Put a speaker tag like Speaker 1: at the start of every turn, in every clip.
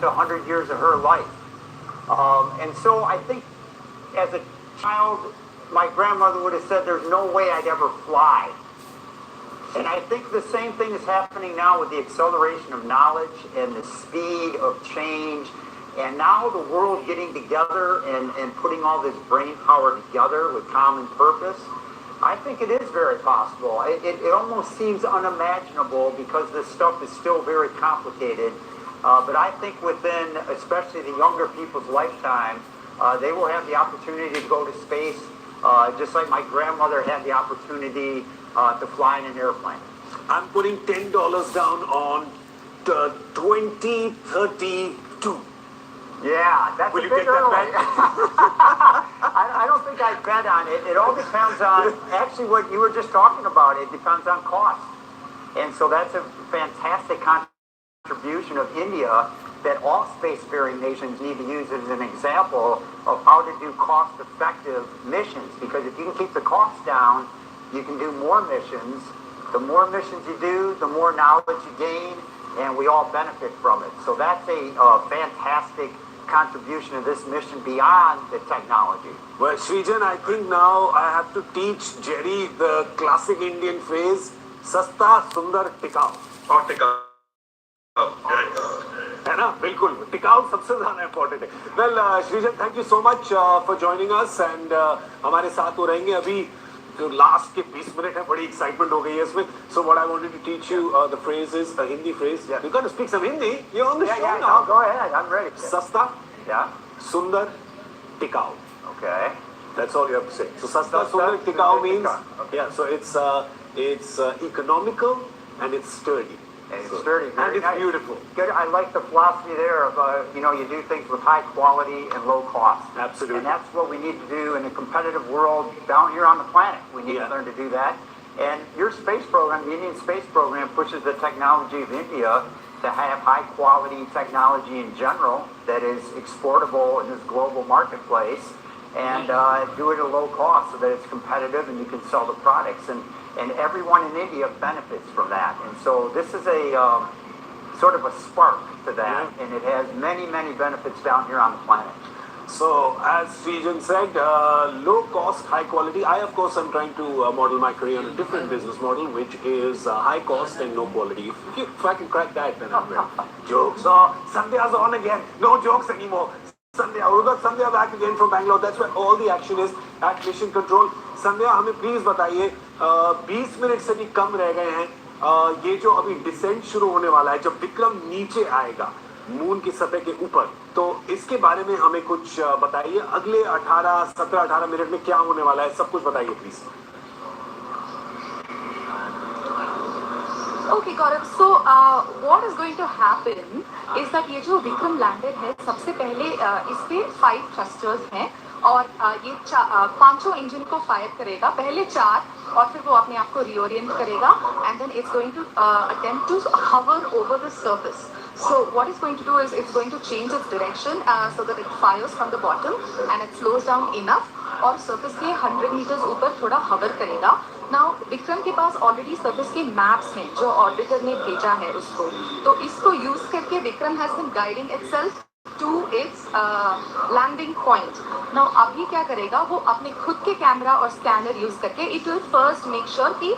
Speaker 1: to 100 years of her life. And so I think as a child, my grandmother would have said there's no way I'd ever fly. And I think the same thing is happening now with the acceleration of knowledge and the speed of change. And now the world getting together and putting all this brain power together with common purpose. I think it is very possible. It almost seems unimaginable because this stuff is still very complicated. But I think within, especially the younger people's lifetime, they will have the opportunity to go to space, just like my grandmother had the opportunity to fly in an airplane.
Speaker 2: I'm putting $10 down on 2032.
Speaker 1: Yeah, that's
Speaker 2: Will
Speaker 1: a
Speaker 2: you
Speaker 1: bit
Speaker 2: take that
Speaker 1: early.
Speaker 2: back?
Speaker 1: I don't think I'd bet on it. It all depends on, actually what you were just talking about, it depends on cost. And so that's a fantastic contribution of India that all spacefaring nations need to use as an example of how to do cost-effective missions. Because if you can keep the costs down, you can do more missions. The more missions you do, the more knowledge you gain, and we all benefit from it. So that's a fantastic contribution of this mission beyond the technology.
Speaker 2: Well, Srijan, I think now I have to teach Jerry the classic Indian phrase, Sasta, Sundar, Tikau.
Speaker 3: और टिकाऊ
Speaker 2: है ना बिल्कुल टिकाऊ सबसे ज्यादा important है well Srijan thank you so much for joining us and हमारे साथ वो रहेंगे अभी जो लास्ट के 20 मिनट है बड़ी एक्साइटमेंट हो गई है इसमें so what I wanted to teach you the phrase is a Hindi phrase you can speak some Hindi you on the show now
Speaker 1: Go ahead, I'm ready.
Speaker 2: सस्ता
Speaker 1: Yeah,
Speaker 2: सुंदर टिकाऊ
Speaker 1: okay.
Speaker 2: that's all you have to say so sasta
Speaker 1: Sasta,
Speaker 2: sundar tikau
Speaker 1: sundar,
Speaker 2: means
Speaker 1: tikau. Okay.
Speaker 2: yeah so it's economical and it's sturdy
Speaker 1: And it's sturdy,
Speaker 2: and
Speaker 1: very
Speaker 2: it's
Speaker 1: nice.
Speaker 2: beautiful.
Speaker 1: Good. I like the philosophy there of, you do things with high quality and low cost.
Speaker 2: Absolutely.
Speaker 1: And that's what we need to do in a competitive world down here on the planet. We need to learn to do that. And your space program, the Indian space program, pushes the technology of India to have high quality technology in general that is exportable in this global marketplace and do it at a low cost so that it's competitive and you can sell the products. And everyone in India benefits from that. And so this is a sort of a spark to that, and it has many, many benefits down here on the planet.
Speaker 2: So, as Srijan said, low cost, high quality. I, of course, am trying to model my career on a different business model, which is high cost and low quality. If I can crack that, then I'm ready. Jokes. Oh, Sandhya's on again. No jokes anymore. Sandhya, we got Sandhya back again from Bangalore. That's where all the action is at Mission Control. Sandhya, हमें please बताइए 20 minute से भी कम रह गए हैं ये जो अभी डिसेंट शुरू होने वाला है जब विक्रम नीचे आएगा मून की सतह के ऊपर तो इसके बारे में हमें कुछ बताइए अगले 17-18 मिनट में क्या होने वाला है सब कुछ बताइए please
Speaker 4: Okay, Gaurav. So, what is going to happen is that ये जो विक्रम लैंडर है सबसे पहले इस पे 5 थ्रस्टर्स हैं और ये 5 इंजन को फायर करेगा पहले 4 और फिर वो अपने आप को रीओरिएंट करेगा and then it's going to attempt to hover over the surface. So what it's going to do is it's going to change its direction so that it fires from the bottom and it slows down enough और surface के 100 meters ऊपर थोड़ा hover करेगा. Now Vikram के पास already surface के maps हैं जो orbiter ने भेजा है उसको तो इसको यूज करके Vikram has been guiding itself to its landing point. Now अभी क्या करेगा वो अपने खुद के कैमरा और स्कैनर यूज करके it will first make sure कि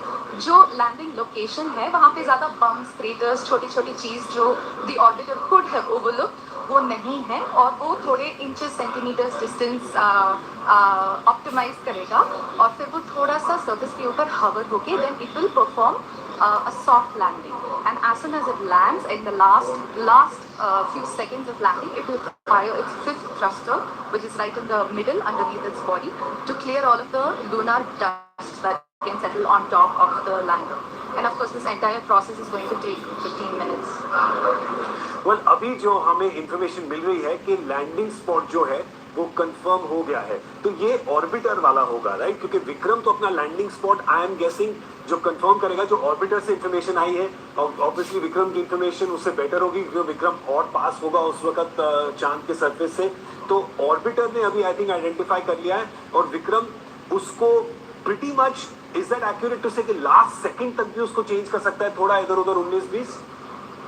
Speaker 4: जो लैंडिंग लोकेशन है वहाँ पे ज़्यादा बम्स क्रेटर्स छोटी छोटी चीज़ जो the orbiter could have overlooked वो नहीं है और वो थोड़े इंचेस सेंटीमीटर्स डिस्टेंस ऑप्टिमाइज करेगा और फिर वो थोड़ा सा सर्फेस के ऊपर हवर होके then it will perform a soft landing and as soon as it lands in the last few seconds of landing it will fire its 5th thruster which is right in the middle underneath its body to clear all of the lunar dust that can settle on top of the lander and of course this entire process is going to take 15 minutes.
Speaker 2: well अभी जो हमें information मिल रही है कि landing spot जो है वो confirm हो गया है तो ये ऑर्बिटर वाला होगा राइट क्योंकि विक्रम तो अपना landing spot I am guessing जो कंफर्म करेगा जो ऑर्बिटर से इंफॉर्मेशन आई है ऑब्वियसली विक्रम की इंफॉर्मेशन उससे बेटर होगी क्योंकि विक्रम और पास होगा उस वक्त चांद के सरफेस से तो ऑर्बिटर ने अभी आई थिंक आइडेंटिफाई कर लिया है और विक्रम उसको pretty much is that accurate to say कि लास्ट सेकंड तक भी उसको चेंज कर सकता है थोड़ा इधर उधर 19-20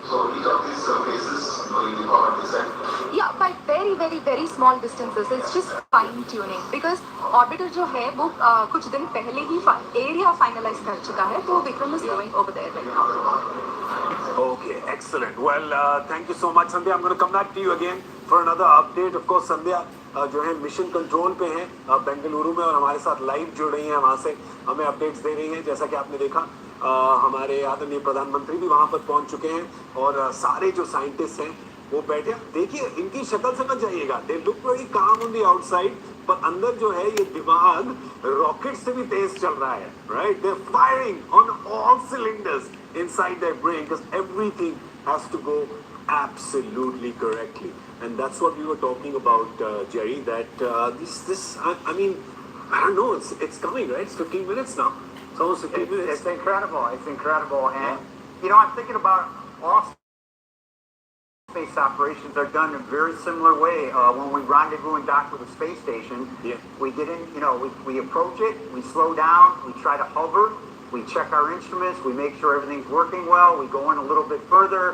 Speaker 3: So each of these surfaces will be powered descent
Speaker 4: very very very small distances, it's just fine tuning, because orbiter जो है वो कुछ दिन पहले ही एरिया फाइनलाइज कर चुका है, तो Vikram is going over there right now.
Speaker 2: Okay, excellent. Well, thank you so much, Sandhya. I'm going to come back to you again for another update. Of course, Sandhya जो है मिशन कंट्रोल पे हैं बेंगलुरु में, और हमारे साथ लाइव जुड़ रही हैं, वहाँ से हमें अपडेट्स दे रही हैं. जैसा कि आपने देखा हमारे आदरणीय प्रधानमंत्री भी वहाँ पर पहुँच चुके हैं, और सारे जो साइंटिस्ट हैं वो बैठे. देखिए इनकी शक्ल से मत जाइएगा, they look very calm on the outside, पर अंदर जो है ये दिमाग रॉकेट से भी तेज चल रहा है. Right, they firing on all cylinders inside their brain, because everything has to go absolutely correctly. And that's what we were talking about, Jerry, that I mean, I don't know, it's coming, right? It's 15 minutes now. It's almost 15 minutes.
Speaker 1: It's incredible. It's incredible. And, you know, I'm thinking about all space operations are done in a very similar way. When we rendezvous and dock with the space station, we get in, you know, we approach it, we slow down, we try to hover, we check our instruments, we make sure everything's working well, we go in a little bit further,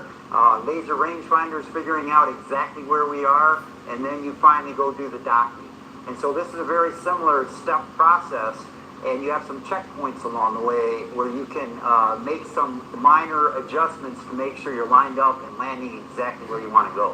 Speaker 1: laser rangefinders figuring out exactly where we are, and then you finally go do the docking. And so this is a very similar step process, and you have some checkpoints along the way where you can make some minor adjustments to make sure you're lined up and landing exactly where you want to go.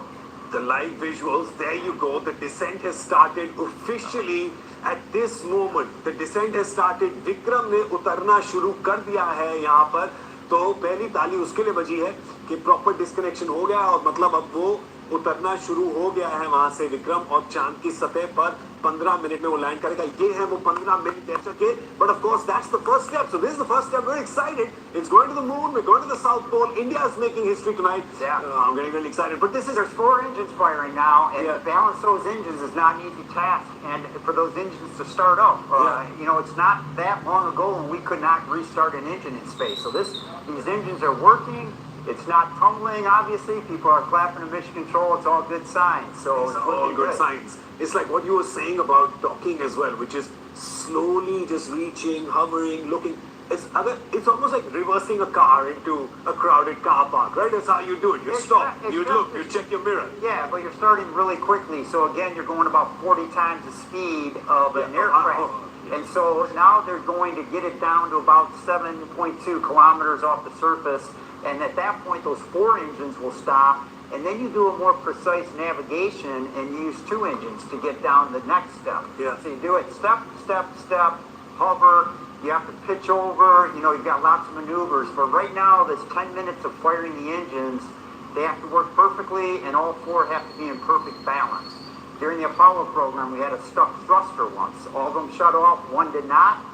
Speaker 2: The live visuals, there you go. The descent has started officially at this moment. The descent has started. Vikram ने उतरना शुरू कर दिया है यहाँ पर. तो पहली ताली उसके लिए बजी है कि प्रॉपर डिस्कनेक्शन हो गया, और मतलब अब वो उतरना शुरू हो गया है वहां से विक्रम, और चांद की सतह पर 15 मिनट में वो लैंड करेगा. ये है वो 15 मिनट ऐसा के, but of course that's the first step. So this is the first step. Very excited. It's going to the moon, we're going to the south pole. India is making history tonight. I'm getting really excited. But this is,
Speaker 1: there's 4 engines firing now, and to balance those engines is not an easy task. And for those engines to start up, you know, it's not that long ago when we could not restart an engine in space. So these engines are working. It's not tumbling, obviously. People are clapping at mission control. It's all good signs. So
Speaker 2: it's all good signs. It's like what you were saying about docking as well, which is slowly just reaching, hovering, looking. It's almost like reversing a car into a crowded car park, right? That's how you do it. You stop, you look, you check your mirror.
Speaker 1: Yeah, but you're starting really quickly. So again, you're going about 40 times the speed of an aircraft. And so now they're going to get it down to about 7.2 kilometers off the surface. And at that point, those 4 engines will stop, and then you do a more precise navigation and use 2 engines to get down the next step. So you do it step, step, step, hover. You have to pitch over. You know, you've got lots of maneuvers. But right now, this 10 minutes of firing the engines, they have to work perfectly, and all 4 have to be in perfect balance. During the Apollo program, we had a stuck thruster once. All of them shut off. 1 did not.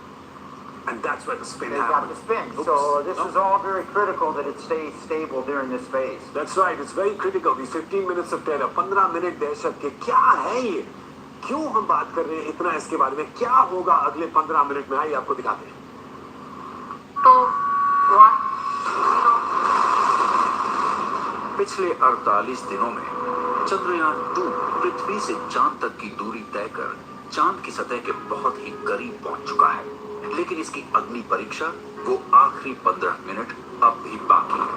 Speaker 2: And that's where the spin
Speaker 1: They
Speaker 2: happens.
Speaker 1: got the spin. So this is all very critical that it stays stable during this phase.
Speaker 2: That's right. It's very critical. These 15 minutes of terror, 15 minute दहशत के, क्या है ये? क्यों हम बात कर रहे हैं इतना इसके बारे में? क्या होगा अगले 15 मिनट में? आइए आपको दिखाते हैं.
Speaker 3: पिछले 48 दिनों में चंद्रयान 2 पृथ्वी से चांद तक की दूरी तय कर चांद की सतह के बहुत ही करीब पहुंच चुका है. लेकिन इसकी अग्नि परीक्षा, वो आखिरी 15 मिनट अब भी बाकी है.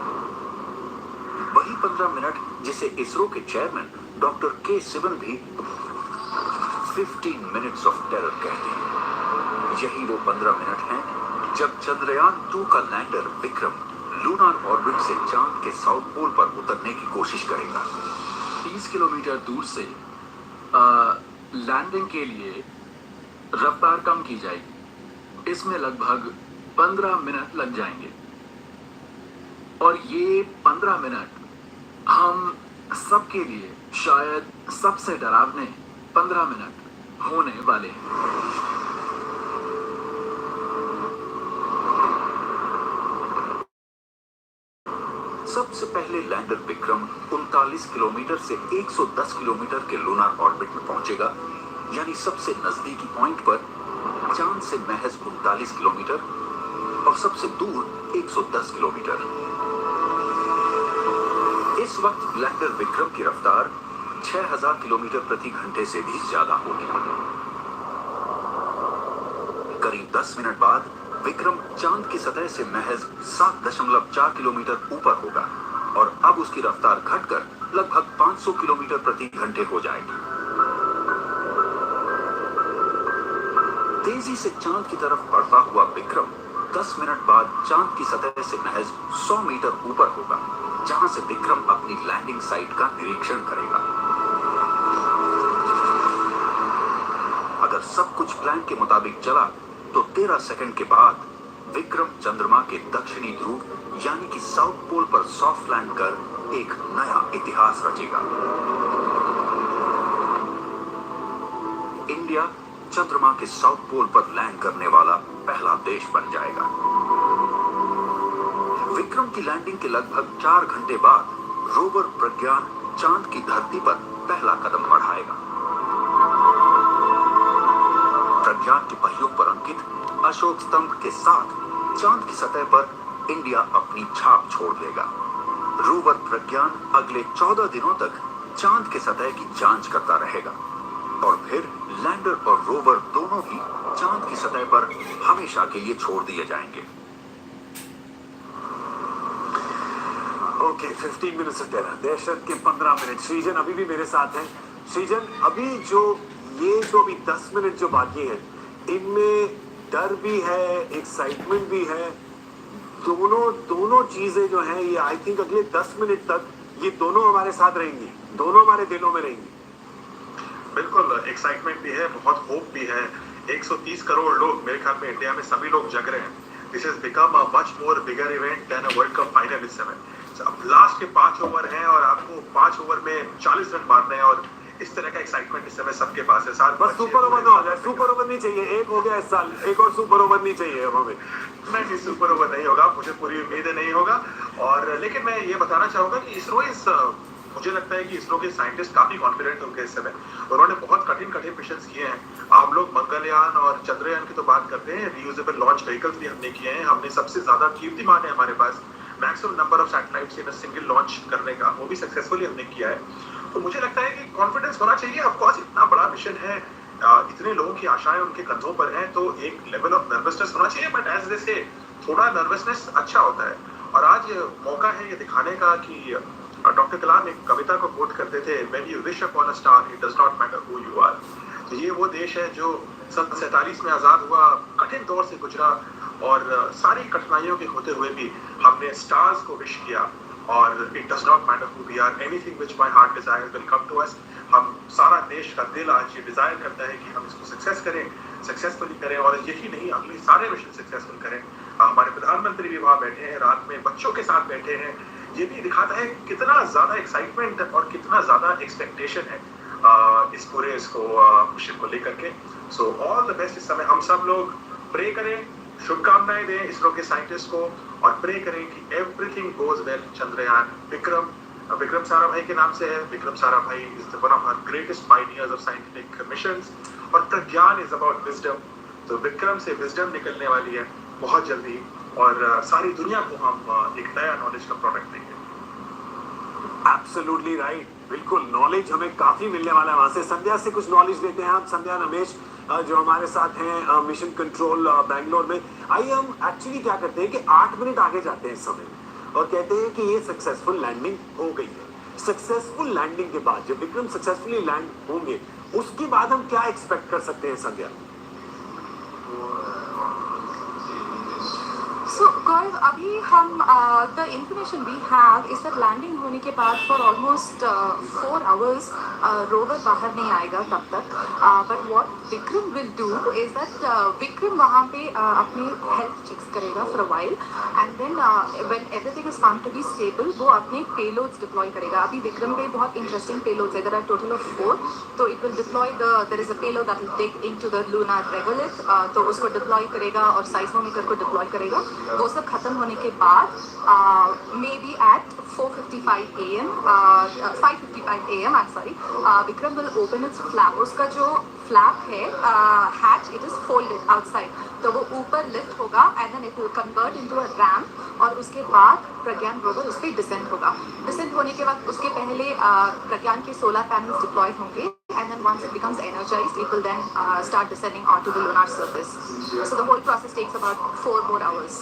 Speaker 3: वही 15 मिनट जिसे इसरो के चेयरमैन डॉक्टर के सिवन भी 15 मिनट्स ऑफ टेरर कहते हैं. यही वो 15 मिनट हैं जब चंद्रयान 2 का लैंडर विक्रम लूनार ऑर्बिट से चांद के साउथ पोल पर उतरने की कोशिश करेगा.
Speaker 5: 30 किलोमीटर दूर से लैंडिंग के लिए रफ्तार कम की जाएगी. इसमें लगभग 15 मिनट लग जाएंगे, और ये 15 मिनट हम सबके लिए शायद सबसे डरावने 15 मिनट होने वाले हैं.
Speaker 3: सबसे पहले लैंडर विक्रम 39 किलोमीटर से 110 किलोमीटर के लूनार ऑर्बिट में पहुंचेगा, यानी सबसे नजदीकी पॉइंट पर चांद से महज 39 किलोमीटर और सबसे दूर 110 किलोमीटर. इस वक्त लैंडर विक्रम की रफ्तार 6000 किलोमीटर प्रति घंटे से भी ज्यादा होगी. करीब 10 मिनट बाद विक्रम चांद की सतह से महज 7.4 किलोमीटर ऊपर होगा, और अब उसकी रफ्तार घटकर लगभग 500 किलोमीटर प्रति घंटे हो जाएगी। तेजी से चांद की तरफ बढ़ता हुआ विक्रम 10 मिनट बाद चांद की सतह से महज 100 मीटर ऊपर होगा, जहां से विक्रम अपनी लैंडिंग साइट का निरीक्षण करेगा। अगर सब कुछ प्लान के मुताबिक चला तो 13 सेकंड के बाद विक्रम चंद्रमा के दक्षिणी ध्रुव यानी कि साउथ पोल पर सॉफ्ट लैंड कर एक नया इतिहास रचेगा। इंडिया चंद्रमा के साउथ पोल पर लैंड करने वाला पहला देश बन जाएगा। विक्रम की लैंडिंग के लगभग 4 घंटे बाद रोवर प्रज्ञान चांद की धरती पर पहला कदम बढ़ाएगा। प्रज्ञान के पहियों पर अंकित अशोक स्तंभ के साथ चांद की सतह पर इंडिया अपनी छाप छोड़ देगा। रोवर प्रज्ञान अगले 14 दिनों तक चांद के सतह की जांच करता रहेगा और फिर लैंडर और रोवर दोनों ही चांद की सतह पर हमेशा के लिए छोड़ दिए जाएंगे।
Speaker 2: ओके, 15 मिनट से 13 दहशत के 15 मिनट। सृजन अभी भी मेरे साथ हैं। सृजन, अभी जो अभी 10 मिनट जो बाकी है, इनमें डर भी है, एक्साइटमेंट भी है, दोनों चीजें जो हैं, ये आई थिंक अगले 10 मिनट तक ये दोनों हमारे साथ रहेंगी, दोनों हमारे दिलों में रहेंगी।
Speaker 6: बिल्कुल, एक्साइटमेंट भी है, बहुत होप भी है। 130 करोड़ लोग, मेरे ख्याल में इंडिया में सभी लोग जग रहे हैं। This has become a much more bigger event than a world cup final इस समय। अब लास्ट के 5 ओवर हैं और आपको 5 ओवर में 40 रन मारने हैं और इस तरह का एक्साइटमेंट इस समय सबके पास है। साथ
Speaker 2: बस सुपर ओवर ना हो जाए, सुपर ओवर नहीं चाहिए, एक हो गया इस साल, एक और सुपर ओवर नहीं चाहिए अब हमें।
Speaker 6: नहीं, सुपर ओवर नहीं होगा, मुझे पूरी उम्मीद है नहीं होगा। और लेकिन मैं ये बताना चाहूंगा कि इसरो मुझे लगता है कि इसरो के साइंटिस्ट काफी कॉन्फिडेंट होंगे इस समय। उन्होंने बहुत कठिन मिशन किए हैं। हम लोग मंगलयान और चंद्रयान की तो बात करते हैं, रियूजेबल लॉन्च व्हीकल्स भी हमने किए हैं। हमने सबसे ज्यादा कीर्तिमान है हमारे पास maximum number of satellites in single launch करने का, वो भी सक्सेसफुली हमने किया है। तो मुझे लगता है कि कॉन्फिडेंस होना चाहिए। ऑफ कोर्स इतना बड़ा मिशन है, इतने लोगों की आशाएं उनके कंधों पर हैं, तो एक लेवल ऑफ नर्वसनेस होना चाहिए। बट एज दे से थोड़ा नर्वसनेस अच्छा होता है। और आज मौका है ये दिखाने का कि डॉक्टर कलाम एक कविता को कोट करते थे, when you wish upon a star it does not matter who you are. तो ये वो देश है जो सन 47 में आजाद हुआ, कठिन दौर से गुजरा और सारी कठिनाइयों के होते हुए भी हमने स्टार्स को विश किया। और it does not matter who we are, anything which my heart desires will come to us. हम सारा देश का दिल आज ये डिजायर करता है कि हम इसको सक्सेसफुली करें और यही नहीं, अगले सारे मिशन सक्सेसफुल करें। हमारे प्रधानमंत्री भी वहाँ बैठे हैं, रात में बच्चों के साथ बैठे हैं। ये भी दिखाता है कितना ज्यादा एक्साइटमेंट और कितना ज्यादा एक्सपेक्टेशन है इस पूरे मिशन को लेकर के। So all the best. इस समय हम सब लोग प्रे करें, शुभकामनाएं दें इसरो के साइंटिस्ट को और प्रे करें कि everything goes well. Chandrayaan, Vikram Sarabhai के नाम से है। Vikram Sarabhai is one of our greatest pioneers of scientific missions. और प्रज्ञान इज अबाउट विजडम। तो विक्रम से विजडम निकलने वाली है बहुत जल्दी और सारी दुनिया को हम एक नया नॉलेज का प्रोडक्ट देंगे।
Speaker 2: एब्सोल्युटली राइट, बिल्कुल। नॉलेज हमें काफी मिलने वाला है वहां से। संध्या से कुछ नॉलेज देते हैं आप। संध्या रमेश जो हमारे साथ हैं मिशन कंट्रोल बैंगलोर में। आइए हम एक्चुअली क्या करते हैं कि 8 मिनट आगे जाते हैं इस समय और कहते हैं कि ये सक्सेसफुल लैंडिंग हो गई है। सक्सेसफुल लैंडिंग के बाद जब विक्रम सक्सेसफुली लैंड होंगे उसके बाद हम क्या एक्सपेक्ट कर सकते हैं संध्या?
Speaker 4: So, Gaurav, अभी हम the information we have is that landing होने के बाद for almost 4 hours rover बाहर नहीं आएगा तब तक। But what Vikram will do is that Vikram वहाँ पे अपने health checks करेगा for a while and then when everything is found to be stable वो अपने payloads deploy करेगा। अभी Vikram पे बहुत interesting payloads है। There are total of 4. तो it will deploy there is a payload that will take into the lunar regolith, तो उसको deploy करेगा और seismometer को deploy करेगा। वो सब खत्म होने के बाद may be eight 4:55 AM 5:55 AM I'm sorry, Vikram will open its flap। उसका जो flap है hatch, it is folded outside। तो वो ऊपर लिफ्ट होगा and then it will convert into a ramp और उसके बाद प्रज्ञान रोवर उस पर डिसेंड होगा. डिसेंड होने के बाद उसके पहले प्रज्ञान के सोलर पैनल्स डिप्लॉय होंगे and then once it becomes energized it will then start descending onto the lunar surface. So the whole process takes about 4 more hours.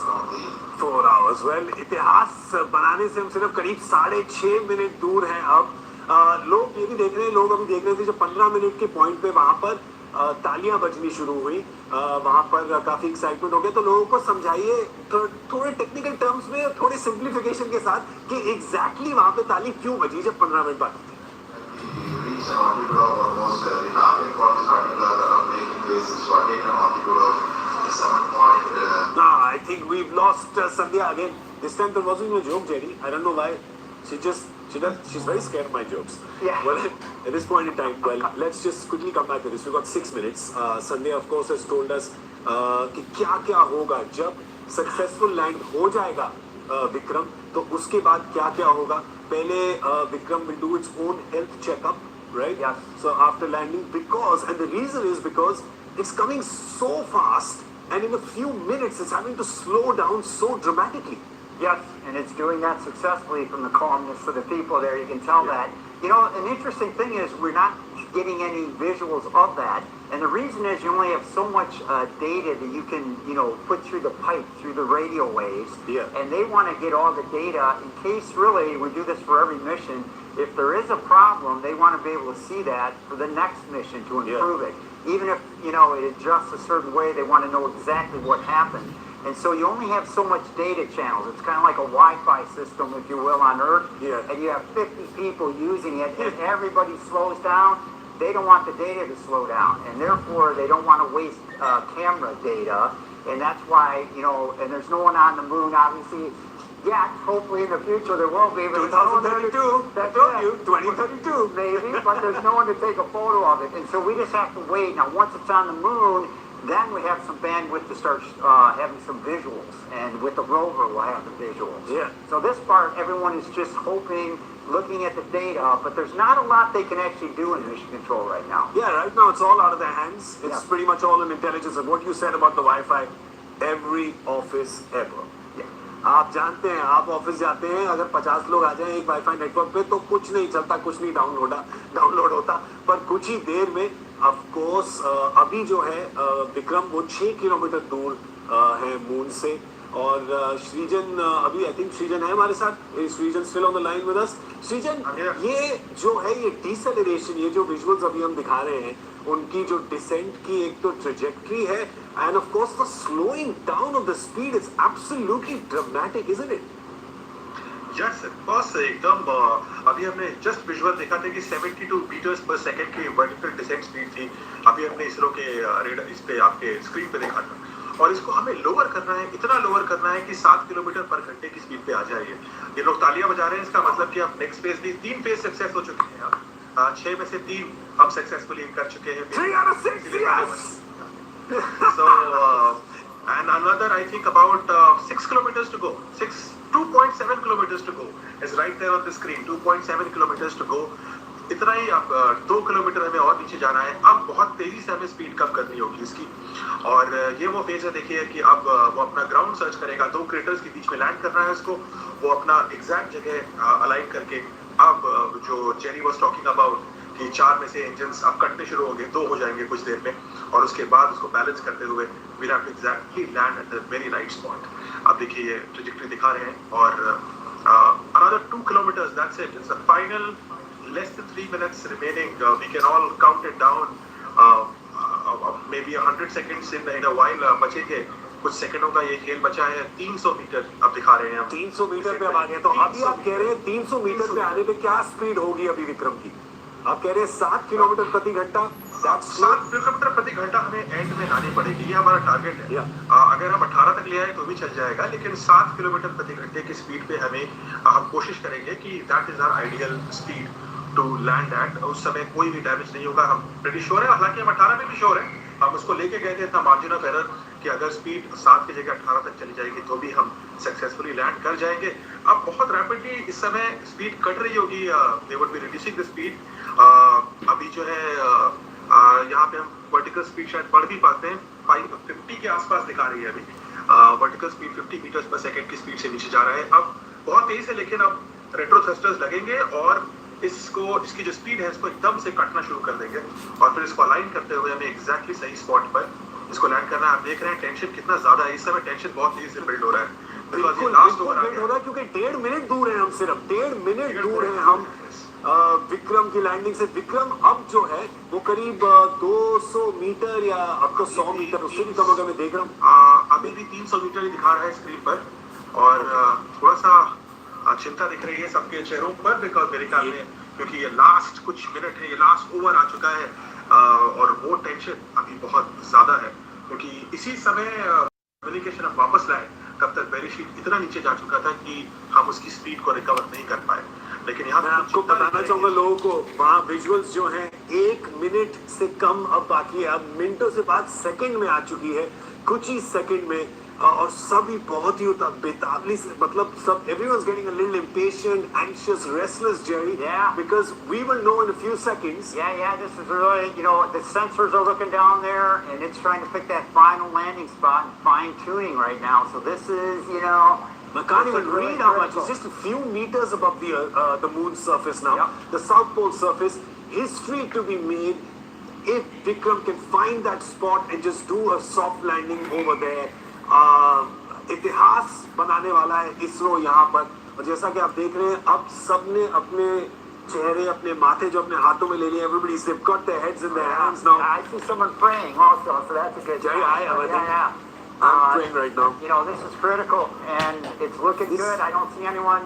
Speaker 2: 4 hours. Well, इतिहास बनाने से हम सिर्फ करीब 6.5 मिनट दूर हैं अब. लोग ये भी देख रहे हैं, लोग अभी देख रहे थे जब 15 मिनट के पॉइंट पे वहां पर तालियां बजनी शुरू हुई, वहां पर काफी एक्साइटमेंट हो गया. तो लोगों को समझाइए थोड़े टेक्निकल टर्म्स में, थोड़े सिंप्लीफिकेशन के साथ कि एग्जैक्टली वहां पे ताली क्यों बजी जब 15 मिनट बाद थी. I think we've lost Sandhya again. This time there wasn't a joke, Jerry. I don't know why. She's very scared of my jokes.
Speaker 1: Yeah.
Speaker 2: Well, at this point in time, well, let's just quickly come back to this. We've got 6 minutes. Sandhya, of course, has told us कि क्या होगा जब successful land हो जाएगा विक्रम, तो उसके बाद क्या होगा. पहले Vikram will do its own health checkup, right?
Speaker 1: Yes.
Speaker 2: So after landing, and the reason is because it's coming so fast, and in a few minutes, it's having to slow down so dramatically.
Speaker 1: Yes, and it's doing that successfully from the calmness of the people there. You can tell that. You know, an interesting thing is we're not getting any visuals of that. And the reason is you only have so much data that you can, put through the pipe, through the radio waves.
Speaker 2: Yeah.
Speaker 1: And they want to get all the data in case, really, we do this for every mission. If there is a problem, they want to be able to see that for the next mission to improve it. Even if, it adjusts a certain way, they want to know exactly what happened. And so you only have so much data channels. It's kind of like a Wi-Fi system, if you will, on Earth.
Speaker 2: Yeah.
Speaker 1: And you have 50 people using it, and everybody slows down. They don't want the data to slow down, and therefore they don't want to waste camera data. And that's why, and there's no one on the moon, obviously. Yeah, hopefully in the future there will be. But
Speaker 2: 2032, I told you, 2032.
Speaker 1: Maybe, but there's no one to take a photo of it. And so we just have to wait. Now, once it's on the moon, then we have some bandwidth to start having some visuals. And with the rover, we'll have the visuals.
Speaker 2: Yeah.
Speaker 1: So this part, everyone is just hoping, looking at the data, but there's not a lot they can actually do in mission control right now.
Speaker 2: Yeah, right now it's all out of their hands. It's
Speaker 1: Yeah.
Speaker 2: pretty much all in intelligence. And what you said about the Wi-Fi, every office ever. आप जानते हैं, आप office जाते हैं, अगर 50 लोग आ जाएं एक वाईफाई नेटवर्क पे तो कुछ नहीं चलता, कुछ नहीं डाउनलोड होता. पर कुछ ही देर में ऑफ कोर्स अभी जो है विक्रम वो 6 किलोमीटर दूर है मून से. और सृजन अभी आई थिंक सृजन है हमारे साथ. सृजन still on the line with us. सृजन, ये जो है ये डिसेलरेशन, ये जो विजुअल्स अभी हम दिखा रहे हैं, उनकी जो डिसेंट की एक तो ट्रेजेक्टरी है, and of course the slowing down of the speed is absolutely dramatic, isn't it?
Speaker 6: Yes, बस एकदम. अभी हमने जस्ट विजुअल देखा था कि 72 मीटर्स पर सेकंड की वर्टिकल डिसेंट स्पीड थी. अभी हमने इसरो के रेडर इस पे आपके स्क्रीन पे देखा था. और इसको हमें लोअर करना है, इतना लोअर करना है कि 7 किलोमीटर पर घंटे की स्पीड पे आ जाए. ये लोग तालियां बजा रहे हैं. इसका मतलब कि अब नेक्स्ट फेज भी 3 फेज सक्सेस हो चुके हैं. अब 6 में से 3 हम सक्सेसफुली कर चुके हैं.
Speaker 2: 3 out of 6, yes.
Speaker 6: So and another I think about 6 kilometers to go. 2.7 kilometers to go is right there on the screen. 2.7 kilometers to go. इतना ही. अब 2 किलोमीटर हमें और नीचे जाना है. अब बहुत तेजी से हमें स्पीड कम करनी होगी इसकी. और ये वो फेज है, देखिए कि अब वो अपना ग्राउंड सर्च करेगा. 2 क्रेटर्स के बीच में लैंड करना है उसको. वो अपना एग्जैक्ट जगह अलाइन करके, अब जो जेरी वाज टॉकिंग अबाउट कि 4 में से इंजन्स अब कटने शुरू होंगे, 2 हो जाएंगे कुछ देर में, और उसके बाद उसको बैलेंस करते हुए we have to exactly land at the very right spot. अब देखिए ये ट्रैजेक्टरी दिखा रहे हैं. और another 2 kilometers, that's it. It's the final less than 3 minutes remaining. We can all count it down. Maybe 100 seconds in a while बचेंगे. कुछ सेकंडों का ये खेल बचा है. 300 मीटर अब दिखा रहे हैं हम.
Speaker 2: 300 मीटर पे अब आ गए. तो अभी आप कह रहे हैं 300 मीटर पे आने पे क्या स्पीड होगी अभी विक्रम की? आप कह रहे हैं 7 किलोमीटर प्रति घंटा.
Speaker 6: 7 किलोमीटर प्रति घंटा हमें एंड में लानी पड़ेगी. ये हमारा टारगेट है. अगर हम 18 तक ले आए तो भी चल जाएगा, लेकिन 7 किलोमीटर प्रति घंटे की स्पीड पे हम कोशिश करेंगे कि that is our ideal speed to land at. उस समय कोई भी डैमेज नहीं होगा. हम प्रीटी श्योर है. हालांकि हम 18 में भी श्योर है. हम उसको लेके गए थे इतना मार्जिन ऑफ एरर कि अगर स्पीड 7 की जगह 18 तक चली जाएगी तो भी हम सक्सेसफुली लैंड कर जाएंगे. अब बहुत रैपिडली इस समय स्पीड कट रही होगी. They would be reducing the speed. अभी जो है यहाँ पे हम वर्टिकल वर्टिकल स्पीड शायद बढ़ भी पाते हैं, 550 के आसपास दिखा रही है अभी। वर्टिकल स्पीड 50 मीटर्स पर सेकंड की स्पीड से नीचे जा रहा है। अब बहुत तेज है, लेकिन अब रेट्रो थ्रस्टर्स लगेंगे और इसकी जो स्पीड है इसको एकदम से काटना शुरू कर देंगे और फिर इसको अलाइन करते हुए हमें एग्जैक्टली सही स्पॉट पर इसको लैंड करना है। आप देख रहे हैं टेंशन कितना ज्यादा है, इस समय टेंशन बहुत तेजी से बिल्ड हो रहा है।
Speaker 2: बिल्कुल
Speaker 6: लास्ट ओवर
Speaker 2: बिल्ड हो रहा है, क्योंकि 1.5 मिनट दूर है हम, सिर्फ 1.5 मिनट दूर है हम विक्रम की लैंडिंग से। विक्रम अब जो है वो करीब 200 मीटर या अब तो 100 मीटर उससे भी कम होगा, मैं देख रहा हूँ।
Speaker 6: अभी भी 300 मीटर ही दिखा रहा है स्क्रीन पर और थोड़ा सा चिंता दिख रही है सबके चेहरों पर, बिकॉज मेरे ख्याल में क्योंकि ये लास्ट कुछ मिनट है, ये लास्ट ओवर आ चुका है और वो टेंशन अभी बहुत ज्यादा है, क्योंकि इसी समय कम्युनिकेशन अब वापस लाए तब तक बैरीशीट इतना नीचे जा चुका था कि हम उसकी स्पीड को रिकवर नहीं कर पाए। लेकिन यहाँ
Speaker 2: मैं आपको बताना चाहूंगा लोगों को, वहाँ विजुअल्स जो हैं 1 मिनट से कम अब बाकी है, अब मिनटों से बाद सेकंड में आ चुकी है, कुछ ही सेकंड में। और सभी बहुत ही बेताबली से, मतलब सब everyone's getting a little impatient, anxious, restless, Jerry.
Speaker 1: Yeah.
Speaker 2: Because we will know in a few seconds.
Speaker 1: Yeah, this is really, the sensors are looking down there, and it's trying to pick that final landing spot and fine-tuning right now. So this is,
Speaker 2: I can't even
Speaker 1: really
Speaker 2: read how much.
Speaker 1: critical.
Speaker 2: It's just a few meters above the moon's surface now.
Speaker 1: Yeah.
Speaker 2: The South Pole surface. History to be made if Vikram can find that spot and just do a soft landing over there. इतिहास बनाने वाला है इसरो यहाँ पर। और जैसा कि आप देख रहे हैं, अब सबने अपने चेहरे, अपने माथे जो अपने हाथों में ले लिए, everybody's they've got their heads in their hands now.
Speaker 1: I see someone praying also, so that's a good
Speaker 2: Jerry,
Speaker 1: sign.
Speaker 2: I think
Speaker 1: Yeah.
Speaker 2: I'm praying right now.
Speaker 1: This is critical, and it's looking good. I don't see anyone,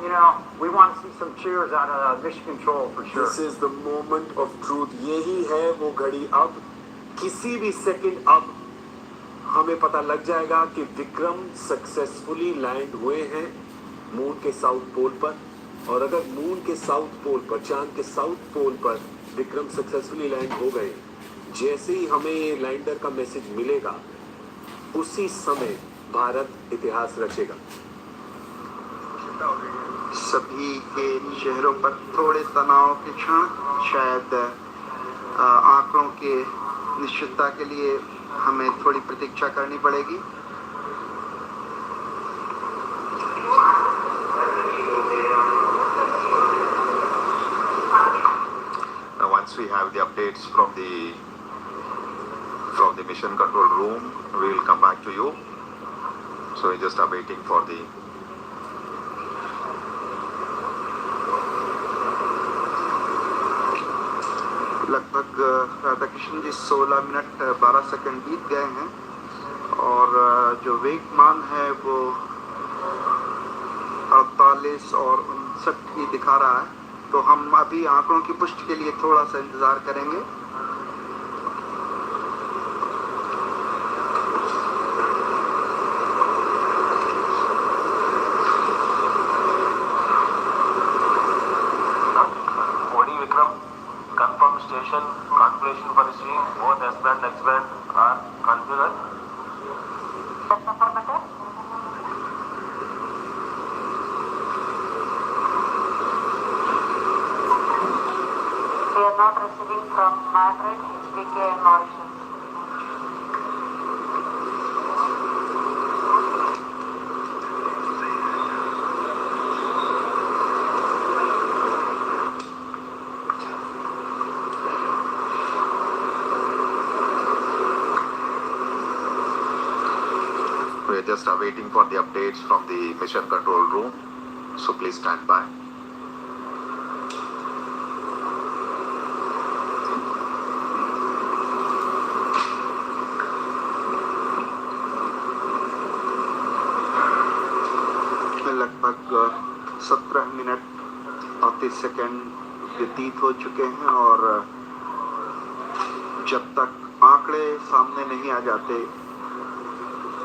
Speaker 1: we want to see some cheers out of Mission Control for sure.
Speaker 2: This is the moment of truth. यही है वो घड़ी। अब किसी भी second अब हमें पता लग जाएगा कि विक्रम सक्सेसफुली लैंड हुए हैं मून के साउथ पोल पर। और अगर मून के साउथ पोल पर, चांद के साउथ पोल पर विक्रम सक्सेसफुली लैंड हो गए, जैसे ही हमें ये लैंडर का मैसेज मिलेगा उसी समय भारत इतिहास रचेगा।
Speaker 7: सभी के चेहरों पर थोड़े तनाव के क्षण, शायद आंकड़ों के निश्चितता के लिए हमें थोड़ी प्रतीक्षा करनी पड़ेगी।
Speaker 8: Once we have the updates from the mission control room, we will come back to you. So we're just awaiting for the
Speaker 7: लगभग राधाकृष्ण जी 16 मिनट 12 सेकंड बीत गए हैं और जो वेगमान है वो 48 और 59 ही दिखा रहा है। तो हम अभी आंकड़ों की पुष्टि के लिए थोड़ा सा इंतजार करेंगे।
Speaker 9: Configuration for receiving both S-band and X-band are configured.
Speaker 10: We are not receiving from Madrid, HBK and Mauritius.
Speaker 8: we are just awaiting for the updates from the mission control room. So please stand by.
Speaker 7: लगभग 17 minute 38 second व्यतीत हो चुके हैं और जब तक आंकड़े सामने नहीं आ जाते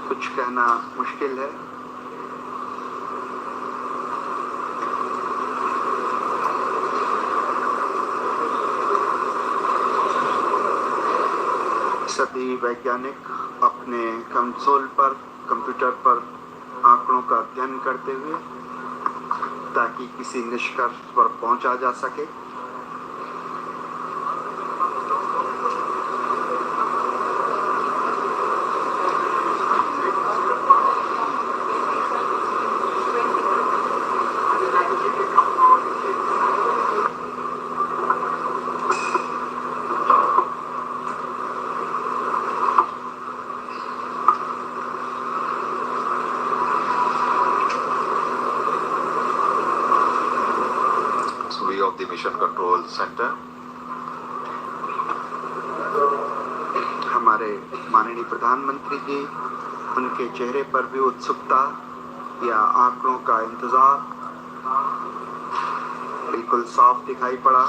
Speaker 7: कुछ कहना मुश्किल है। सभी वैज्ञानिक अपने कंप्यूटर पर आंकड़ों का अध्ययन करते हुए ताकि किसी निष्कर्ष पर पहुंचा जा सके।
Speaker 8: Mission Control Center.
Speaker 7: हमारे माननीय प्रधानमंत्री जी, उनके चेहरे पर भी उत्सुकता या आंकड़ों का इंतजार बिल्कुल साफ दिखाई पड़ा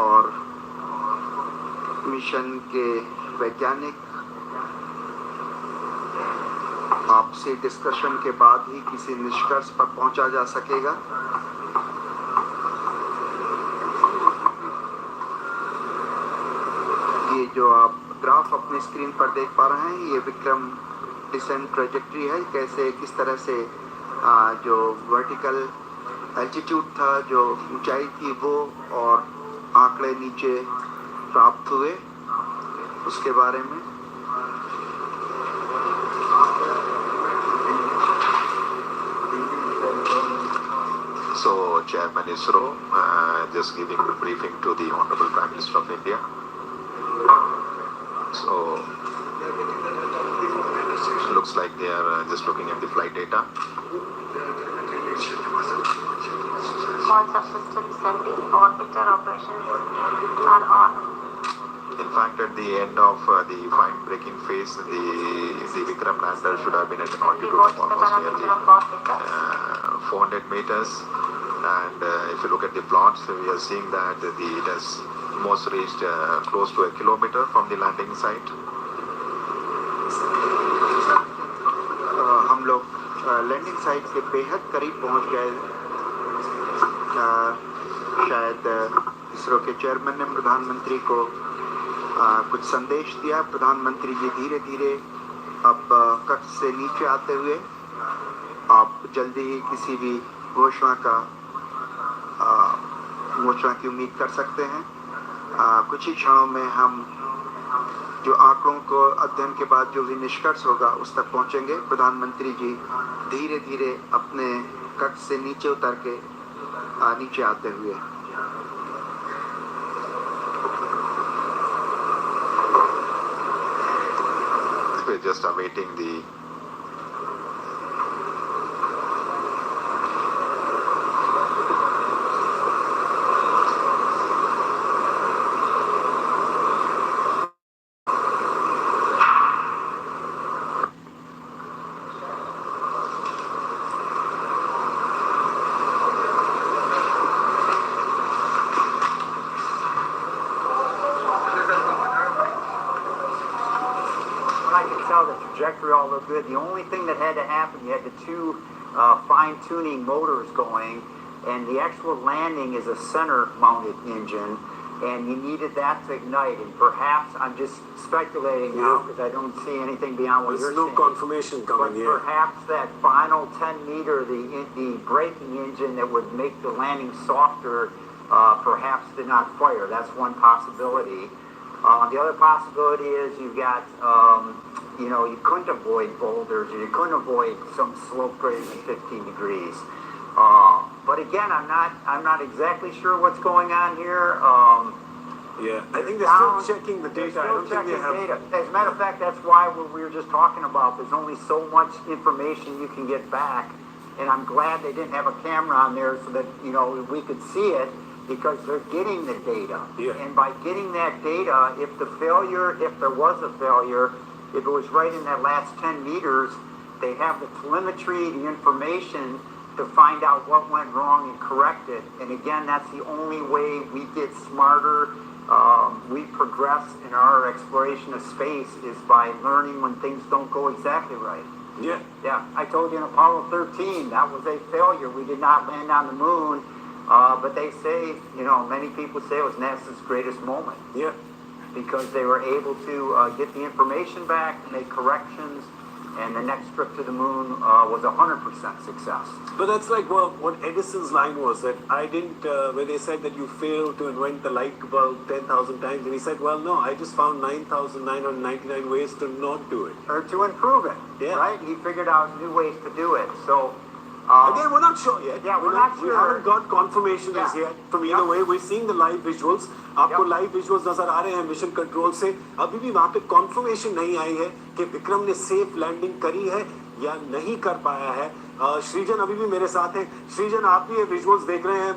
Speaker 7: और मिशन के वैज्ञानिक आपसी डिस्कशन के बाद ही किसी निष्कर्ष पर पहुंचा जा सकेगा। ये जो आप ग्राफ अपनी स्क्रीन पर देख पा रहे हैं, ये विक्रम डिसेंट ट्रेजेक्ट्री है। कैसे किस तरह से जो वर्टिकल एल्टीट्यूड था, जो ऊंचाई थी वो, और आंकड़े नीचे प्राप्त हुए उसके बारे में।
Speaker 8: So, Chairman ISRO just giving a briefing to the Honorable Prime Minister of India. So, looks like they are just looking at the flight data.
Speaker 10: All subsystems and the orbiter operations are on.
Speaker 8: In fact, at the end of the fine braking phase, the Vikram lander should have been at an
Speaker 10: We
Speaker 8: altitude
Speaker 10: watched
Speaker 8: of
Speaker 10: the
Speaker 8: almost
Speaker 10: parameter
Speaker 8: nearly
Speaker 10: of orbiter.
Speaker 8: 400 meters. And if you look at the plots, we are seeing that it has almost reached close to a kilometer from the landing site.
Speaker 7: हम लोग landing site के बेहद करीब पहुंच गए। शायद इसरो के chairman ने प्रधानमंत्री को कुछ संदेश दिया। प्रधानमंत्री जी धीरे धीरे अब कक्ष से नीचे आते हुए आप जल्दी ही किसी भी घोषणा की उम्मीद कर सकते हैं। कुछ ही क्षणों में हम जो आंकड़ों को अध्ययन के बाद जो भी निष्कर्ष होगा उस तक पहुंचेंगे। प्रधानमंत्री जी धीरे धीरे अपने कक्ष से नीचे उतर के नीचे आते हुए।
Speaker 8: We're just awaiting the
Speaker 1: The trajectory all looked good. The only thing that had to happen, you had the two fine-tuning motors going, and the actual landing is a center-mounted engine, and you needed that to ignite. And perhaps, I'm just speculating now because I don't see anything beyond what
Speaker 2: There's
Speaker 1: you're
Speaker 2: no
Speaker 1: saying.
Speaker 2: confirmation coming
Speaker 1: But
Speaker 2: here.
Speaker 1: perhaps that final 10 meter, the braking engine that would make the landing softer, perhaps did not fire. That's one possibility. The other possibility is you've got, you couldn't avoid boulders, or you couldn't avoid some slope greater than 15 degrees. But again, I'm not exactly sure what's going on here.
Speaker 2: Yeah, I think they're still checking the
Speaker 1: They're
Speaker 2: data. I
Speaker 1: still
Speaker 2: don't think they
Speaker 1: checking
Speaker 2: have.
Speaker 1: data. As a matter of fact, that's why what we were just talking about, there's only so much information you can get back. And I'm glad they didn't have a camera on there so that, we could see it, because they're getting the data.
Speaker 2: Yeah.
Speaker 1: And by getting that data, if there was a failure, if it was right in that last 10 meters, they have the telemetry, the information to find out what went wrong and correct it. And again, that's the only way we get smarter, we progress in our exploration of space, is by learning when things don't go exactly right.
Speaker 2: Yeah.
Speaker 1: Yeah, I told you in Apollo 13, that was a failure. We did not land on the moon, but they say, many people say it was NASA's greatest moment.
Speaker 2: Yeah.
Speaker 1: Because they were able to get the information back, make corrections, and the next trip to the moon was 100% success.
Speaker 2: But that's like what Edison's line was, that I didn't, where they said that you failed to invent the light bulb 10,000 times, and he said, well, no, I just found 9,999 ways to not do it.
Speaker 1: Or to improve it,
Speaker 2: Yeah.
Speaker 1: right? He figured out new ways to do it. So,
Speaker 2: Again, we're not sure yet.
Speaker 1: Yeah, we're not
Speaker 2: We
Speaker 1: sure.
Speaker 2: haven't got confirmation as
Speaker 1: Yeah.
Speaker 2: yet from either
Speaker 1: Yeah.
Speaker 2: way. We're seeing the live visuals. आपको live visuals नजर आ रहे हैं mission control से। अभी भी वहाँ पे confirmation नहीं आई है कि विक्रम ने safe landing करी है या नहीं कर पाया है। श्रीजन अभी भी मेरे साथ हैं। श्रीजन, आप भी ये visuals देख रहे हैं।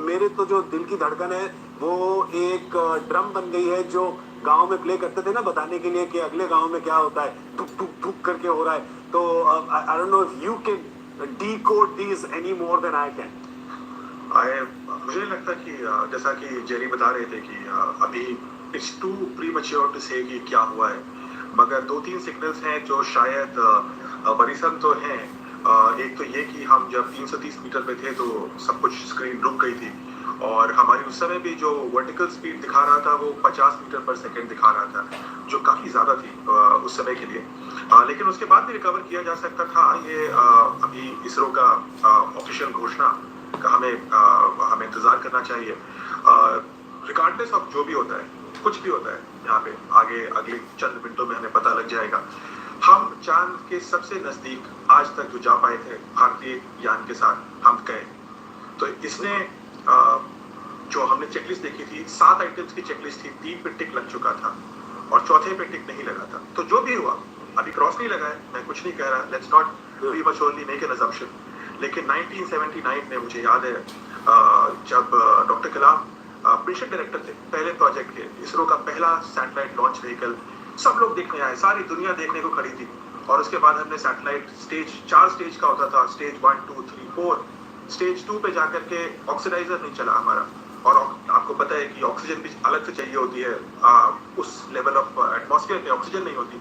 Speaker 2: मेरे तो जो दिल की धड़कन है वो एक ड्रम बन गई है जो गांव में प्ले करते थे ना बताने के लिए कि अगले गांव में क्या होता है, टुक टुक टुक करके हो रहा है। तो I don't know if you can decode these any more than I can.
Speaker 6: मुझे नहीं लगता कि जैसा कि जेरी बता रहे थे कि अभी it's to premature to say कि क्या हुआ है, मगर 2-3 सिग्नल्स हैं जो शायद वरीसन तो हैं। एक तो ये कि हम जब 330 मीटर पे थे तो सब कुछ स्क्रीन रुक गई थी और हमारी उस समय भी जो वर्टिकल स्पीड दिखा रहा था वो 50 मीटर पर सेकेंड दिखा रहा था, जो काफ़ी ज़्यादा थी उस समय के लिए। लेकिन उसके बाद भी रिकवर किया जा सकता था। ये अभी इसरो का ऑफिशियल घोषणा का हमें इंतजार करना चाहिए। रिगार्डलेस ऑफ जो भी होता है, कुछ भी होता है यहाँ पे, आगे अगले चंद मिनटों में हमें पता लग जाएगा। हम चांद के सबसे नजदीक आज तक जो जा पाए थे भारतीय यान के साथ हम गए। तो इसने जो हमने चेकलिस्ट देखी थी, 7 आइटम्स की चेकलिस्ट थी, 3 पे टिक लग चुका था और चौथे पे टिक नहीं लगा था। तो जो भी हुआ, अभी क्रॉस नहीं लगा है, मैं कुछ नहीं कह रहा, let's not प्रीमैच्योरली make an assumption. लेकिन 1979 में मुझे याद है जब डॉक्टर कलाम मिशन डायरेक्टर थे पहले प्रोजेक्ट के, इसरो का पहला सैटेलाइट लॉन्च व्हीकल, सब लोग देखने आए, सारी दुनिया देखने को खड़ी थी। और उसके बाद हमने सैटेलाइट स्टेज 4 स्टेज का होता था, स्टेज 1, 2, 3, 4। स्टेज 2 पे जाकर के ऑक्सीडाइजर नहीं चला हमारा, और आपको पता है कि ऑक्सीजन भी अलग से चाहिए होती है, उस लेवल ऑफ एटमॉस्फेयर पे ऑक्सीजन नहीं होती,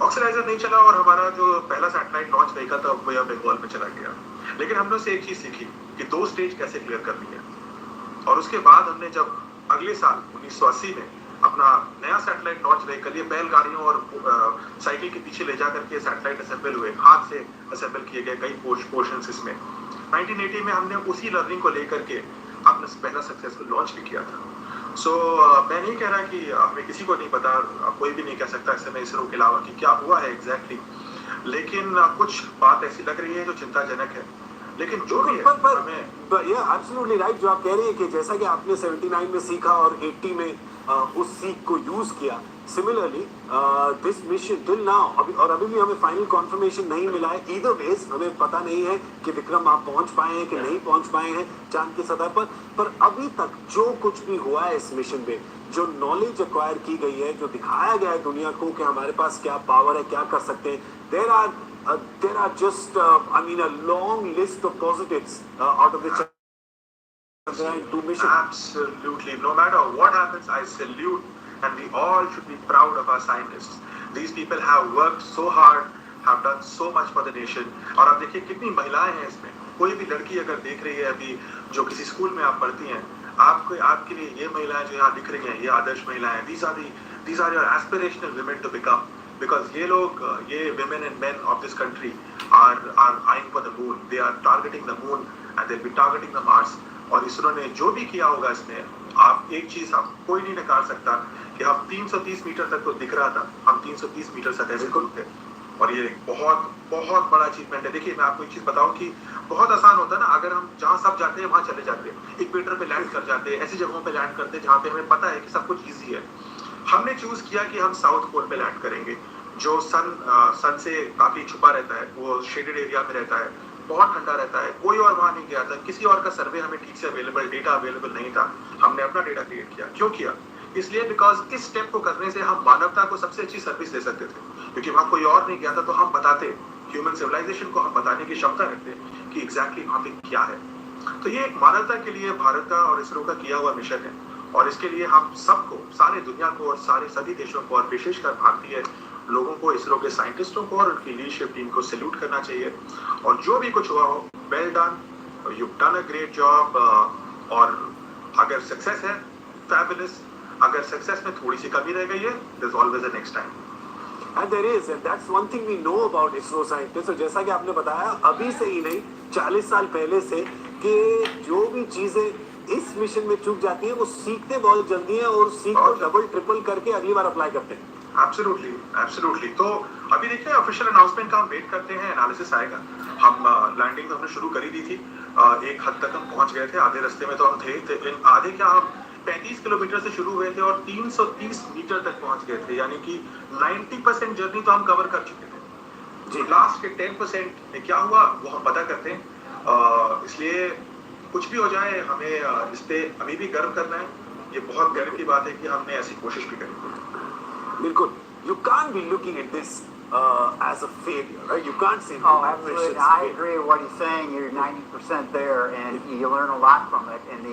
Speaker 6: ऑक्सीडाइजर नहीं चला और हमारा जो पहला सैटेलाइट लॉन्च व्हीकल था वो बंगाल में चला गया। लेकिन हमने उससे एक चीज सीखी कि 2 स्टेज कैसे क्लियर करनी है। और उसके बाद हमने जब अगले साल 1980 में अपना नया सैटेलाइट लॉन्च व्हीकल, ये बैलगाड़ियों और साइकिल के पीछे ले जाकर के सैटेलाइट असेंबल हुए, हाथ से असेंबल किए गए कई पोर्शंस इसमें। 1980 में हमने उसी लर्निंग को लेकर के अपना पहला सक्सेसफुल लॉन्च भी किया था। सो मैं नहीं कह रहा कि हमें किसी को नहीं पता, कोई भी नहीं कह सकता इस समय इसरो के अलावा कि क्या हुआ है एग्जैक्टली, लेकिन कुछ बात ऐसी लग रही है जो चिंताजनक है। लेकिन जो भी है,
Speaker 2: ये एब्सोल्युटली राइट जो आप कह रहे हैं कि जैसा कि आपने 79 में सीखा और 80 में उस सीख को यूज किया, similarly this mission till now अभी भी हमें फाइनल कॉन्फर्मेशन नहीं मिला है। ईदर वेज हमें पता नहीं है कि विक्रम आप पहुंच पाए हैं कि नहीं पहुंच पाए हैं चांद की सतह पर अभी तक जो कुछ भी हुआ है इस मिशन में, जो नॉलेज एक्वायर की गई है, जो दिखाया गया है दुनिया को कि हमारे पास क्या पावर है, क्या कर सकते हैं, there are just I mean a long list of positives out of the Chandrayaan 2 mission.
Speaker 6: Absolutely. No matter what happens, I salute, and we all should be proud of our scientists. These people have worked so hard, have done so much for the nation. और आप देखिए कितनी महिलाएं हैं इसमें। कोई भी लड़की अगर देख रही है अभी, जो किसी स्कूल में आप पढ़ती हैं, आपके लिए ये महिलाएं जो यहाँ दिख रही हैं, ये आदर्श महिलाएं। These are your aspirational women to become. Because ये लोग, ये women and men of this country are eyeing for the moon. They are targeting the moon and they'll be targeting the Mars. और इसरो ने जो भी किया होगा इसमें, आप एक चीज आप कोई नहीं नकार सकता कि हम 330 मीटर तक तो दिख रहा था, हम 330 मीटर सतह से खुद थे, और ये बहुत बहुत बड़ा अचीवमेंट है। देखिए मैं आपको एक चीज बताऊं कि बहुत आसान होता है ना, अगर हम जहाँ सब जाते हैं वहां चले जाते हैं, इक्वेटर पे लैंड कर जाते हैं, ऐसी जगहों पे लैंड करते हैं जहाँ पे हमें पता है कि सब कुछ ईजी है। हमने चूज किया कि हम साउथ पोल पे लैंड करेंगे, जो सन से काफी छुपा रहता है, वो शेडेड एरिया में रहता है, बहुत ठंडा रहता है। कोई और वहां नहीं गया था, किसी और का सर्वे हमें ठीक से डेटा अवेलेबल नहीं था, हमने अपना डेटा क्रिएट किया। क्यों किया? इसलिए बिकॉज इस स्टेप को करने से हम मानवता को सबसे अच्छी सर्विस दे सकते थे, क्योंकि वहां कोई और नहीं गया था, तो हम बताते, ह्यूमन सिविलाइजेशन को हम बताने की क्षमता रखते कि एग्जैक्टली वहां पे क्या है। तो ये एक मानवता के लिए भारत का और इसरो का किया हुआ मिशन है, और इसके लिए हम सबको, सारे दुनिया को और सभी देशों को, और विशेषकर भारतीय लोगों को, इसरो के साइंटिस्टों को और उनकी लीडरशिप टीम को सैल्यूट करना चाहिए। और जो भी कुछ हुआ हो, well done, you done a great job. और अगर सक्सेस है, फैबुलस। अगर सक्सेस में थोड़ी सी कमी रह गई है, there is always a next time.
Speaker 2: And there is, and that's one thing we know about ISRO scientists. और जैसा कि आपने बताया, अभी से ही नहीं, 40 साल पहले से, कि जो भी चीजें इस मिशन में चूक जाती है, वो सीखते बहुत जल्दी है और सीख को डबल ट्रिपल करके अगली बार अप्लाई करते हैं।
Speaker 6: एब्सोल्युटली। तो अभी देखिए ऑफिशियल अनाउंसमेंट का हम वेट करते हैं, एनालिसिस आएगा। हम लैंडिंग तो हमने शुरू करी दी थी, एक हद तक हम पहुंच गए थे, आधे रास्ते में तो हम थे, आधे क्या, हम 35 किलोमीटर से शुरू हुए थे और 330 मीटर तक पहुंच गए थे, यानी कि 90% जर्नी तो हम कवर कर चुके थे। जी, लास्ट के 10% में क्या हुआ वो हम पता करते हैं। इसलिए कुछ भी हो जाए हमें इस पे अभी भी गर्व करना है। ये बहुत गर्व की बात है कि हमने ऐसी कोशिश भी करी।
Speaker 2: बिल्कुल, you can't be looking at this as a failure, right? You can't say
Speaker 1: Oh,
Speaker 2: no,
Speaker 1: absolutely.
Speaker 2: it's
Speaker 1: I
Speaker 2: failure.
Speaker 1: agree with what he's saying. You're 90% there, and you learn a lot from it. And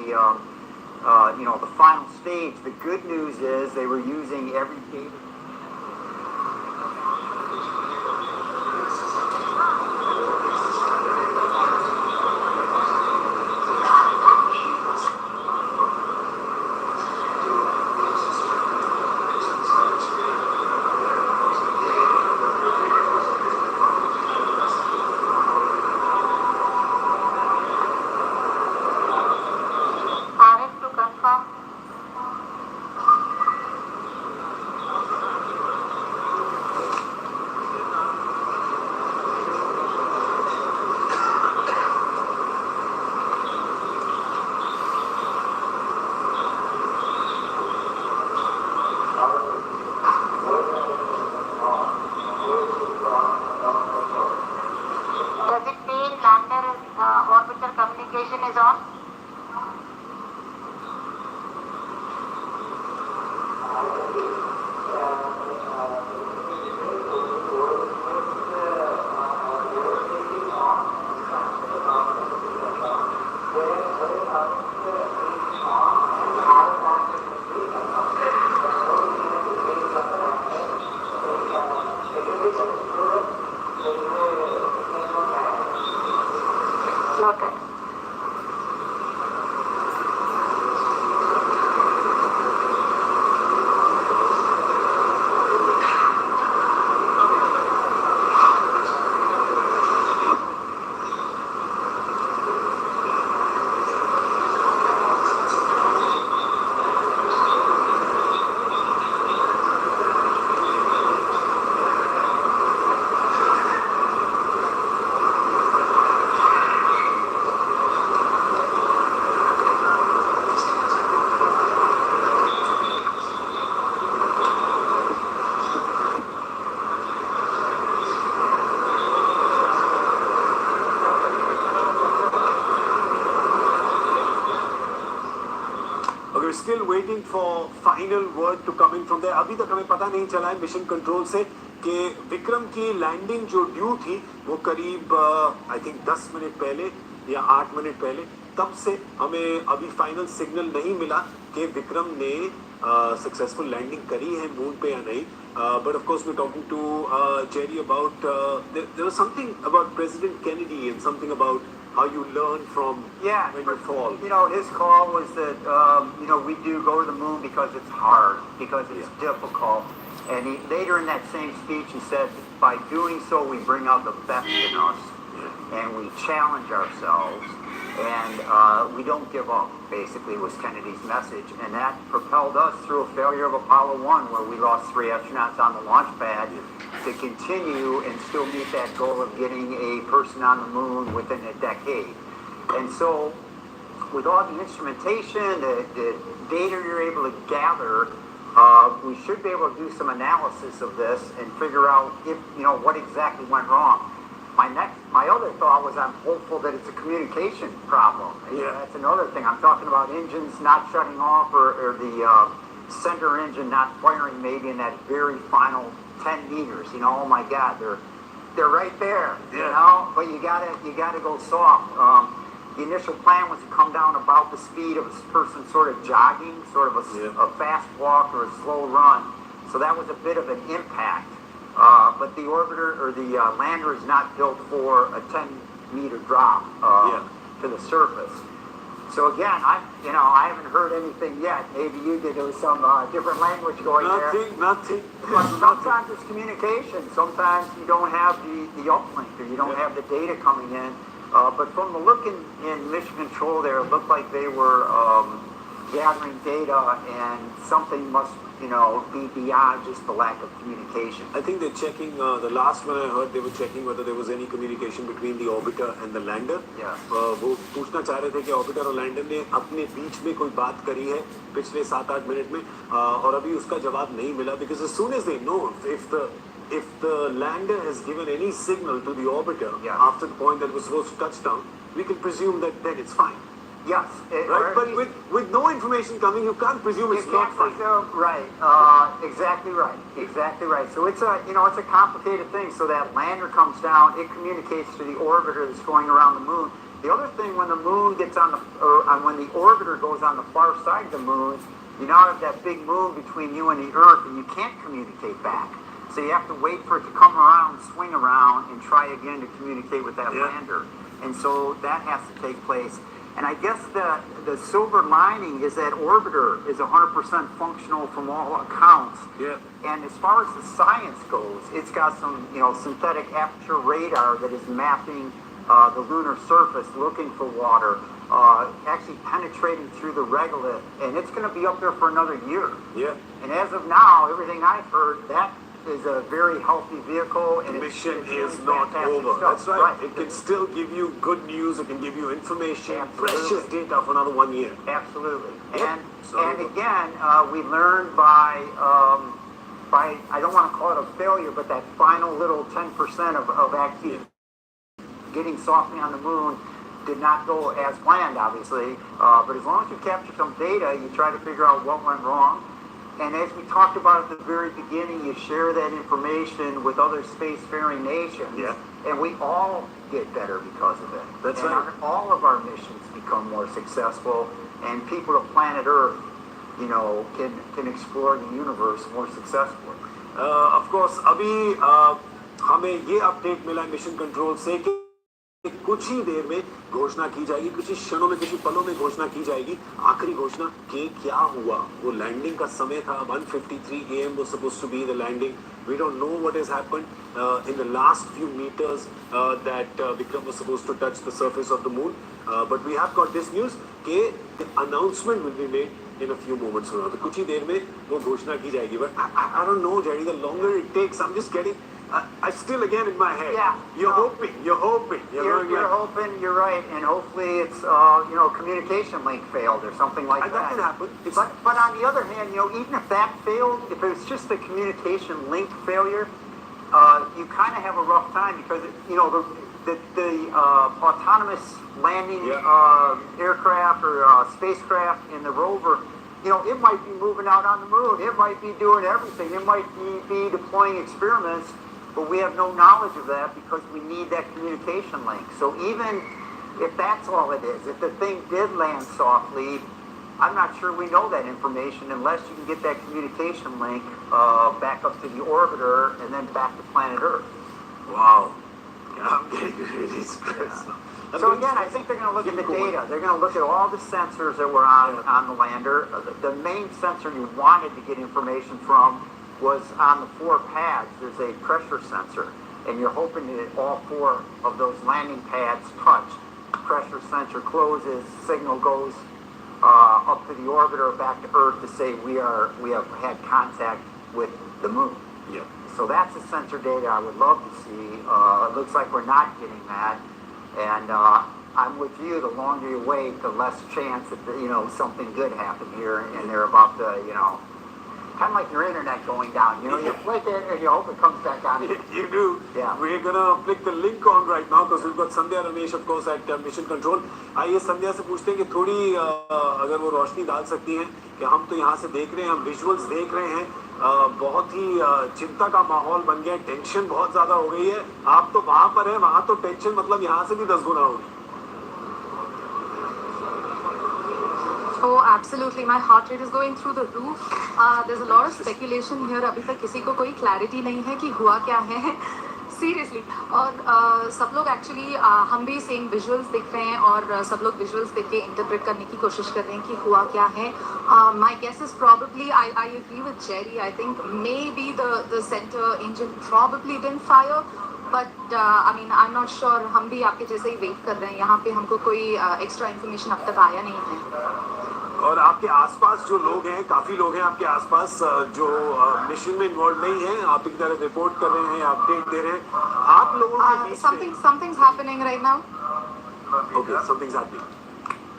Speaker 1: the final stage, the good news is they were using every data.
Speaker 10: RF to confirm. Does it mean lander orbital communication is on? Noted.
Speaker 2: Okay, we're still waiting for final word to come in from there. अभी तक हमें पता नहीं चला है mission control से कि विक्रम की लैंडिंग जो ड्यू थी वो करीब आई थिंक 10 मिनट पहले या 8 मिनट पहले, तब से हमें अभी फाइनल सिग्नल नहीं मिला कि विक्रम ने सक्सेसफुल लैंडिंग करी है मून पे या नहीं. But of course we're talking to Jerry about there was something about President Kennedy and something about how you learn from when you fall.
Speaker 1: His call was that, we do go to the moon because it's hard, because it's difficult. And later in that same speech, he said, by doing so, we bring out the best in us. And we challenge ourselves. And we don't give up, basically, was Kennedy's message. And that propelled us through a failure of Apollo 1, where we lost 3 astronauts on the launch pad, to continue and still meet that goal of getting a person on the moon within a decade. And so, with all the instrumentation, the data you're able to gather, we should be able to do some analysis of this and figure out if, what exactly went wrong. My other thought was I'm hopeful that it's a communication problem. That's another thing. I'm talking about engines not shutting off or the center engine not firing maybe in that very final 10 meters. Oh my God, they're right there. But you gotta go soft. The initial plan was to come down about the speed of a person sort of jogging, sort of a fast walk or a slow run. So that was a bit of an impact. But the orbiter or the lander is not built for a 10-meter drop to the surface. So again, I haven't heard anything yet. Maybe you did. There was some different language going there.
Speaker 2: Nothing.
Speaker 1: But sometimes it's communication. Sometimes you don't have the uplink or you don't have the data coming in. But from the look in mission control there, it looked like they were gathering data and something must, be beyond just the lack of communication.
Speaker 2: I think they're checking, the last one I heard, they were checking whether there was any communication between the orbiter and the lander. वो पूछना चाह रहे थे कि orbiter और lander ने अपने बीच में कोई बात करी है पिछले 7-8 मिनट में, और अभी उसका जवाब नहीं मिला, because as soon as they know if the lander has given any signal to the orbiter after the point that it was supposed to touch down, we can presume that then it's fine.
Speaker 1: Yes.
Speaker 2: Right? But with no information coming, you can't presume it's not fine.
Speaker 1: Right. Exactly right. Exactly right. So it's a it's a complicated thing. So that lander comes down, it communicates to the orbiter that's going around the moon. The other thing, when the moon gets on when the orbiter goes on the far side of the moon, you now have that big moon between you and the Earth, and you can't communicate back. So you have to wait for it to come around, swing around, and try again to communicate with that lander. And so that has to take place. And I guess the silver lining is that orbiter is 100% functional from all accounts.
Speaker 2: Yeah.
Speaker 1: And as far as the science goes, it's got some synthetic aperture radar that is mapping the lunar surface, looking for water, actually penetrating through the regolith, and it's going to be up there for another year.
Speaker 2: Yeah.
Speaker 1: And as of now, everything I've heard, that is a very healthy vehicle, and
Speaker 2: The mission
Speaker 1: it's
Speaker 2: is
Speaker 1: really
Speaker 2: not
Speaker 1: fantastic
Speaker 2: over.
Speaker 1: stuff.
Speaker 2: That's right. It can still give you good news. It can give you information, precious data for another 1 year.
Speaker 1: Absolutely.
Speaker 2: Yep.
Speaker 1: And again, we learned by I don't want to call it a failure, but that final little 10% of actually getting softly on the moon did not go as planned, obviously. But as long as you capture some data, you try to figure out what went wrong. And as we talked about at the very beginning, you share that information with other spacefaring nations.
Speaker 2: Yeah.
Speaker 1: And we all get better because of it.
Speaker 2: That's
Speaker 1: and
Speaker 2: right.
Speaker 1: All of our missions become more successful, and people of planet Earth, can explore the universe more successfully.
Speaker 2: Of course, अभी हमें ये update मिला mission control से कि कुछ ही देर में घोषणा की जाएगी, कुछ ही क्षणों में, कुछ ही पलों में घोषणा की जाएगी, आखिरी घोषणा कि क्या हुआ. वो लैंडिंग का समय था, 1:53 AM was supposed to be the landing. We don't know what has happened in the last few meters that Vikram was supposed to touch the surface of the moon. But we have got this news कि the announcement will be made in a few moments from now. तो कुछ ही देर में वो घोषणा की जाएगी. But I don't know, Jerry. The longer it takes, I'm just getting. I still again in my head.
Speaker 1: Yeah.
Speaker 2: You're hoping.
Speaker 1: You're hoping, you're right, and hopefully it's communication link failed or something like that.
Speaker 2: That can happen.
Speaker 1: But on the other hand, even if that failed, if it's just the communication link failure, you kind of have a rough time because the autonomous landing aircraft or spacecraft in the rover, it might be moving out on the moon. It might be doing everything. It might be deploying experiments. But we have no knowledge of that because we need that communication link. So even if that's all it is, if the thing did land softly, I'm not sure we know that information unless you can get that communication link back up to the orbiter and then back to planet Earth.
Speaker 2: Wow. I'm getting really stressed.
Speaker 1: So again, I think they're going to look at the data. They're going to look at all the sensors that were on the lander. The main sensor you wanted to get information from was on the 4 pads. There's a pressure sensor, and you're hoping that all 4 of those landing pads touch. Pressure sensor closes, signal goes up to the orbiter, back to Earth to say we have had contact with the moon.
Speaker 2: Yeah.
Speaker 1: So that's the sensor data I would love to see. It looks like we're not getting that, and I'm with you. The longer you wait, the less chance that something good happened here, and they're about to kind of like your internet going down. You flick it and you hope it comes back on.
Speaker 2: You do.
Speaker 1: Yeah.
Speaker 2: We're gonna flick the link on right now because we've got Sandhya Ramesh, of course, at Mission Control. आइए संध्या से पूछते हैं कि थोड़ी अगर वो रोशनी डाल सकती हैं कि हम तो यहाँ से देख रहे हैं, हम विजुअल्स देख रहे हैं, बहुत ही चिंता का माहौल बन गया, टेंशन बहुत ज्यादा हो गई है. आप तो वहां पर हैं, वहां तो टेंशन मतलब यहाँ से भी 10 गुना होगी.
Speaker 4: Oh, absolutely. My heart rate is going through the roof. There's a lot of speculation here. अभी तक किसी को कोई clarity नहीं है कि हुआ क्या है. Seriously. और सब लोग actually हम भी same visuals देख रहे हैं और सब लोग visuals देख के interpret करने की कोशिश कर रहे हैं कि हुआ क्या है. My guess is probably, I agree with Jerry. I think maybe the center engine probably didn't fire. But I'm not sure. हम भी आपके जैसे ही wait कर रहे हैं. यहाँ पे हमको कोई extra information अब तक आया नहीं है.
Speaker 2: और आपके आसपास जो लोग हैं, काफी लोग हैं आपके आसपास जो मिशन में इन्वॉल्व नहीं हैं, आप एक तरह रिपोर्ट कर रहे हैं, अपडेट दे रहे हैं. आप लोगों के बीच
Speaker 4: something's happening right now.
Speaker 2: Okay, something's happening.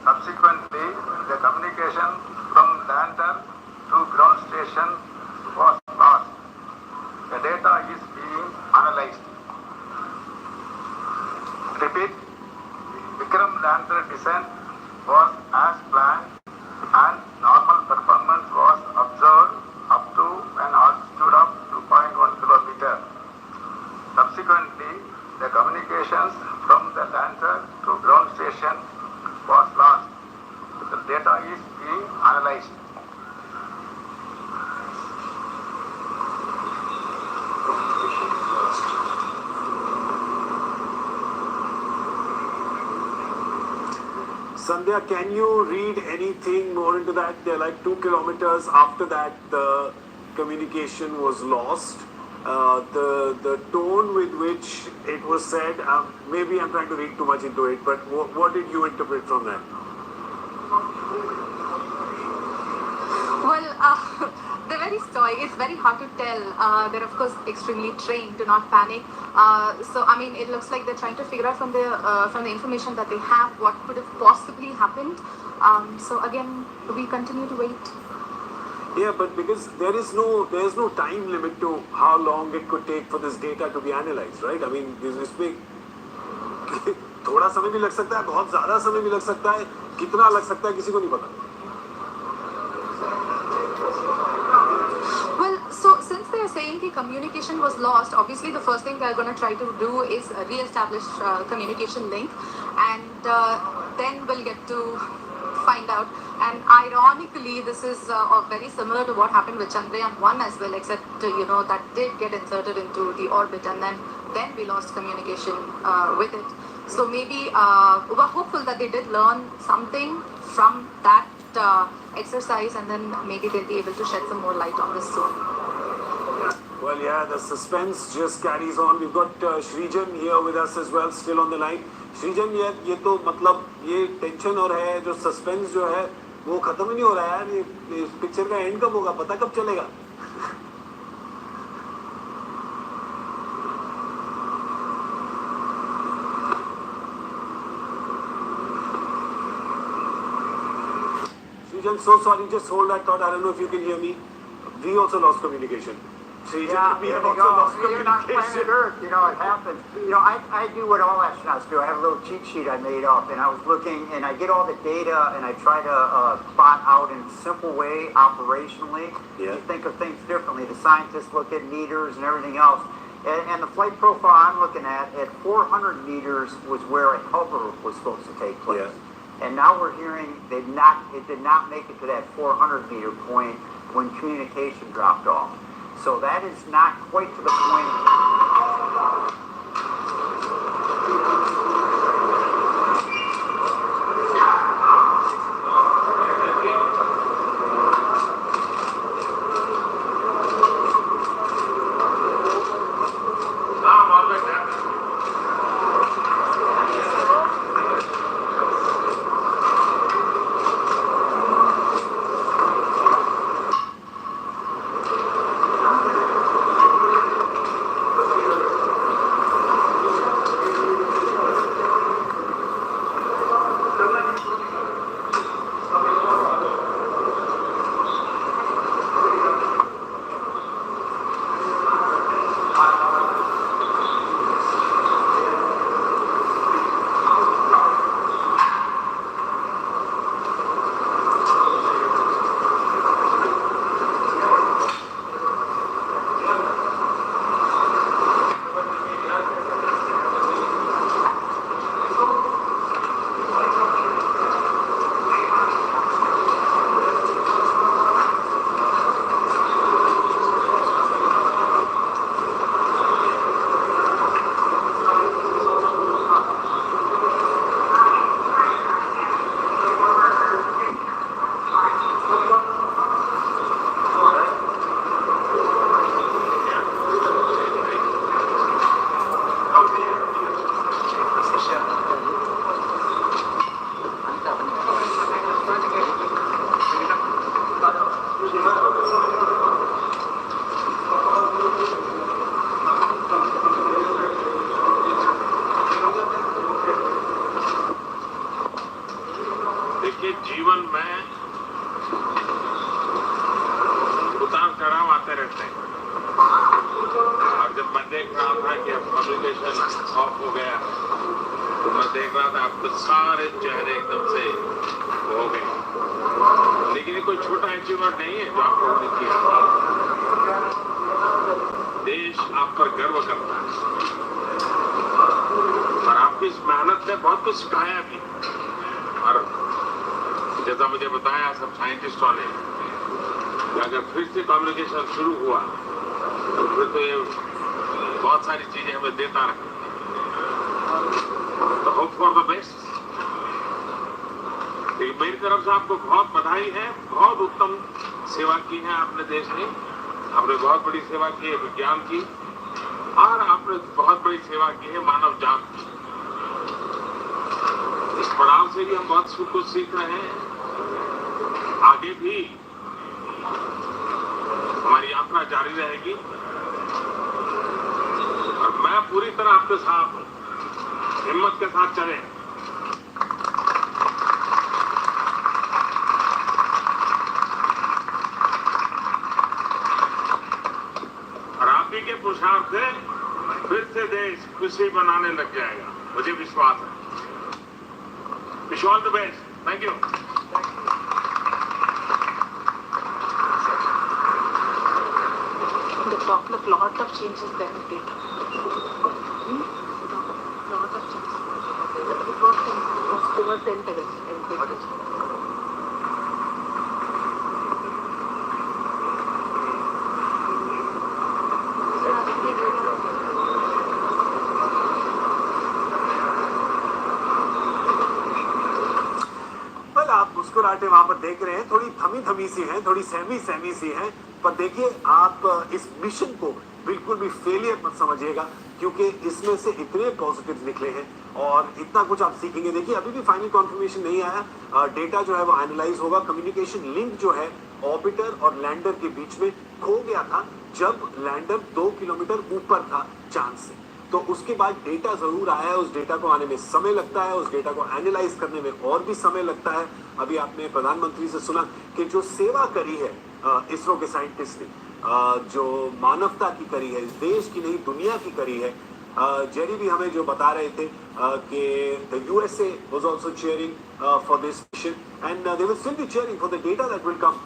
Speaker 9: Subsequently, the communication from lander to ground station was lost. The data is being analyzed. Repeat, Vikram lander descent was communications from the lander to ground station was lost. The data is being analyzed.
Speaker 2: Sandhya, can you read anything more into that? They're like 2 kilometers after that, the communication was lost. The tone with which it was said, maybe I'm trying to read too much into it, but what did you interpret from that?
Speaker 4: Well, they're very stoic. It's very hard to tell. They're of course extremely trained to not panic. So I mean, it looks like they're trying to figure out from the information that they have what could have possibly happened. So again, we continue to wait.
Speaker 2: Yeah, but because there is no time limit to how long it could take for this data to be analyzed, right? I mean, इसमें थोड़ा समय भी लग सकता है, बहुत ज़्यादा समय भी लग सकता है, कितना लग सकता है किसी को नहीं पता.
Speaker 4: Well, so since they are saying the communication was lost, obviously the first thing they're going to try to do is re-establish communication link, and then we'll get to find out. And ironically, this is very similar to what happened with Chandrayaan 1 as well, except that did get inserted into the orbit, and then we lost communication with it. So maybe we're hopeful that they did learn something from that exercise, and then maybe they'll be able to shed some more light on this soon.
Speaker 2: Well, yeah, the suspense just carries on. We've got Srijan here with us as well, still on the line. Srijan, ये तो मतलब ये tension और है जो suspense जो है वो खत्म ही नहीं हो रहा है यार. ये पिक्चर का एंड कब होगा, पता कब चलेगा? I'm so sorry, just hold that thought. I don't know if you can hear me. We also lost communication.
Speaker 1: Yeah,
Speaker 2: we have also lost
Speaker 1: you're not planet
Speaker 2: communication.
Speaker 1: Earth, it happens. I do what all astronauts do. I have a little cheat sheet I made up, and I was looking, and I get all the data, and I try to plot out in a simple way, operationally.
Speaker 2: Yeah.
Speaker 1: You think of things differently. The scientists look at meters and everything else. And the flight profile I'm looking at 400 meters was where a hover was supposed to take place.
Speaker 2: Yeah.
Speaker 1: And now we're hearing it did not make it to that 400 meter point when communication dropped off. So that is not quite to the point.
Speaker 11: देखिए जीवन में उतार चढ़ाव आते रहते हैं और जब मैं देख रहा था कि अब कम्युनिकेशन ऑफ हो गया तो मैं देख रहा था आपके सारे चेहरे एकदम से हो गए लेकिन ये कोई छोटा अचीवमेंट नहीं है जो आप लोगों ने किया देश आप पर गर्व करता है ने बहुत कुछ सिखाया भी, और जैसा मुझे बताया सब साइंटिस्टों ने, अगर फिर से कम्युनिकेशन शुरू हुआ तो फिर तो ये बहुत सारी चीजें हमें देता रहे। तो होप फॉर द बेस्ट। मेरी तरफ से आपको बहुत बधाई है, बहुत उत्तम सेवा की है आपने देश में। आपने बहुत बड़ी सेवा की है विज्ञान की, और आपने बहुत बड़ी सेवा की है मानव जात की। इस पड़ाव से भी हम बहुत कुछ सीख रहे हैं। आगे भी हमारी यात्रा जारी रहेगी, और मैं पूरी तरह आपके साथ हूं। हिम्मत के साथ चलें। और आप ही के पुरुषार्थ से फिर से देश खुशी बनाने लग जाएगा, मुझे विश्वास है। Wish all the best. Thank you.
Speaker 4: The talk of lot of changes there have been. Lot of changes. It was over 10 minutes.
Speaker 2: well, आप मुस्कुराहटें वहां पर देख रहे हैं, थोड़ी थमी थमी सी हैं, थोड़ी सहमी सहमी सी हैं, पर देखिए आप इस मिशन को बिल्कुल भी फेलियर मत समझिएगा, क्योंकि इसमें से इतने पॉजिटिव निकले हैं और इतना कुछ आप सीखेंगे। देखिए अभी भी फाइनल कॉन्फर्मेशन नहीं आया, डेटा जो है वो एनालाइज होगा। कम्युनिकेशन लिंक जो है ऑर्बिटर और लैंडर के बीच में खो गया था जब लैंडर 2 किलोमीटर ऊपर था चांद से, तो उसके बाद डेटा जरूर आया है। उस डेटा को आने में समय लगता है, उस डेटा को एनालाइज करने में और भी समय लगता है। अभी आपने प्रधानमंत्री से सुना कि जो सेवा करी है इसरो के साइंटिस्ट ने, जो मानवता की करी है, इस देश की नहीं दुनिया की करी है। जेरी भी हमें जो बता रहे थे कि the USA was also cheering for this mission, and they will still be cheering for the data that will come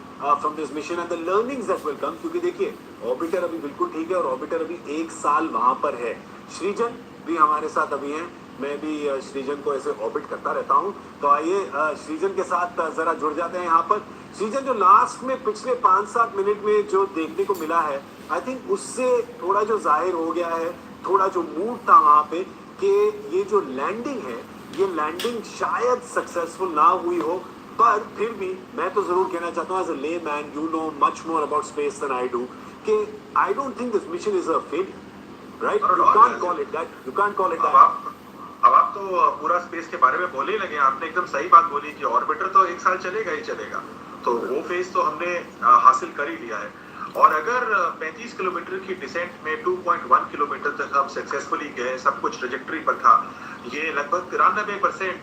Speaker 2: from this mission and the learnings that will come। क्योंकि देखिए ऑर्बिटर अभी बिल्कुल ठीक है, और ऑर्बिटर अभी 1 साल वहां पर है। सृजन भी हमारे साथ अभी हैं, मैं भी सृजन को ऐसे ऑर्बिट करता रहता हूं, तो आइए सृजन के साथ जरा जुड़ जाते हैं यहाँ पर। सृजन, जो लास्ट में पिछले 5-7 मिनट में जो देखने को मिला है, आई थिंक उससे थोड़ा जो जाहिर हो गया है, थोड़ा जो मूड था वहां पे, कि ये जो लैंडिंग है, ये लैंडिंग शायद सक्सेसफुल ना हुई हो, पर फिर भी मैं तो जरूर कहना चाहता हूँ, as a layman you know much more about space than I do, कि I don't think this mission is a failure, right? You can't call it that, you can't call it that.
Speaker 6: अब आप तो पूरा space के बारे में बोले ही लगे। आपने एकदम सही बात बोली कि ऑर्बिटर तो 1 साल चलेगा ही चलेगा, तो वो फेज तो हमने हासिल कर ही लिया है। और अगर 35 किलोमीटर की डिसेंट में 2.1 किलोमीटर तक हम सक्सेसफुली गए, सब कुछ ट्रेजेक्टरी पर था, ये लगभग 93%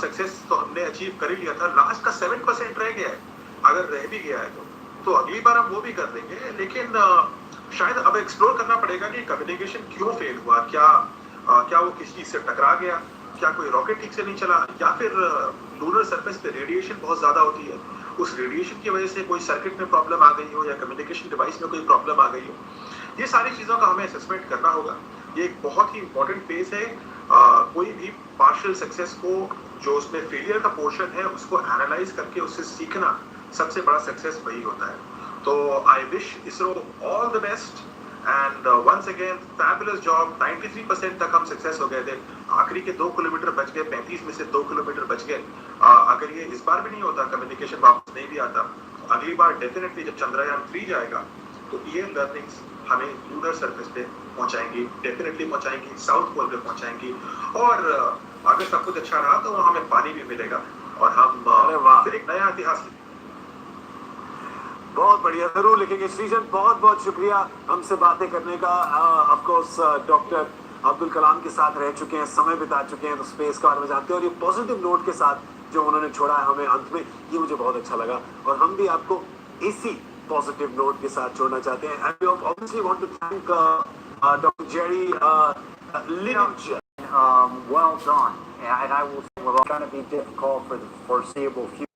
Speaker 6: सक्सेस तो हमने अचीव कर ही लिया था। लास्ट का 7% रह गया है, अगर रह भी गया है तो अगली बार हम वो भी कर देंगे। लेकिन शायद अब एक्सप्लोर करना पड़ेगा कि कम्युनिकेशन क्यों फेल हुआ, क्या वो किसी चीज से टकरा गया, क्या कोई रॉकेट ठीक से नहीं चला, या फिर लूनर सरफेस पे रेडिएशन बहुत ज्यादा होती है, उस रेडिएशन की वजह से कोई सर्किट में प्रॉब्लम आ गई हो, या कम्युनिकेशन डिवाइस में कोई प्रॉब्लम आ गई हो। ये सारी चीजों का हमें असेसमेंट करना होगा। ये एक बहुत ही इंपॉर्टेंट फेज है। कोई भी पार्शियल सक्सेस को, जो उसमें फेलियर का पोर्शन है, उसको एनालाइज करके उससे सीखना सबसे बड़ा सक्सेस वही होता है। तो I wish ISRO all the best and once again fabulous job. 93% तक हम सक्सेस हो गए थे, आखिरी के 2 किलोमीटर बच गए, 35 में से 2 किलोमीटर बच गए। अगर ये इस बार भी नहीं होता, कम्युनिकेशन वापस नहीं भी आता, तो अगली बार डेफिनेटली जब चंद्रयान 3 जाएगा तो ये लर्निंग्स हमें लूनर सरफेस पे पहुंचाएंगी, डेफिनेटली पहुंचाएंगी, साउथ पोल पे पहुंचाएंगी। और अगर सब कुछ अच्छा रहा तो वहां हमें पानी भी मिलेगा और हम फिर एक नया इतिहास।
Speaker 2: बहुत बढ़िया, जरूर लिखेंगे। सृजन, बहुत बहुत शुक्रिया हमसे बातें करने का। Of course doctor Abdul Kalam के साथ रह चुके हैं, समय बिता चुके हैं, तो स्पेस के बारे में जानते हैं, और ये पॉजिटिव नोट के साथ जो उन्होंने छोड़ा है हमें अंत में, ये मुझे बहुत अच्छा लगा, और हम भी आपको इसी पॉजिटिव नोट के साथ छोड़ना चाहते हैं। And we obviously want to thank Dr. Jerry Lineage.
Speaker 1: Well done, and I will say, well, it's going to be difficult for the foreseeable future.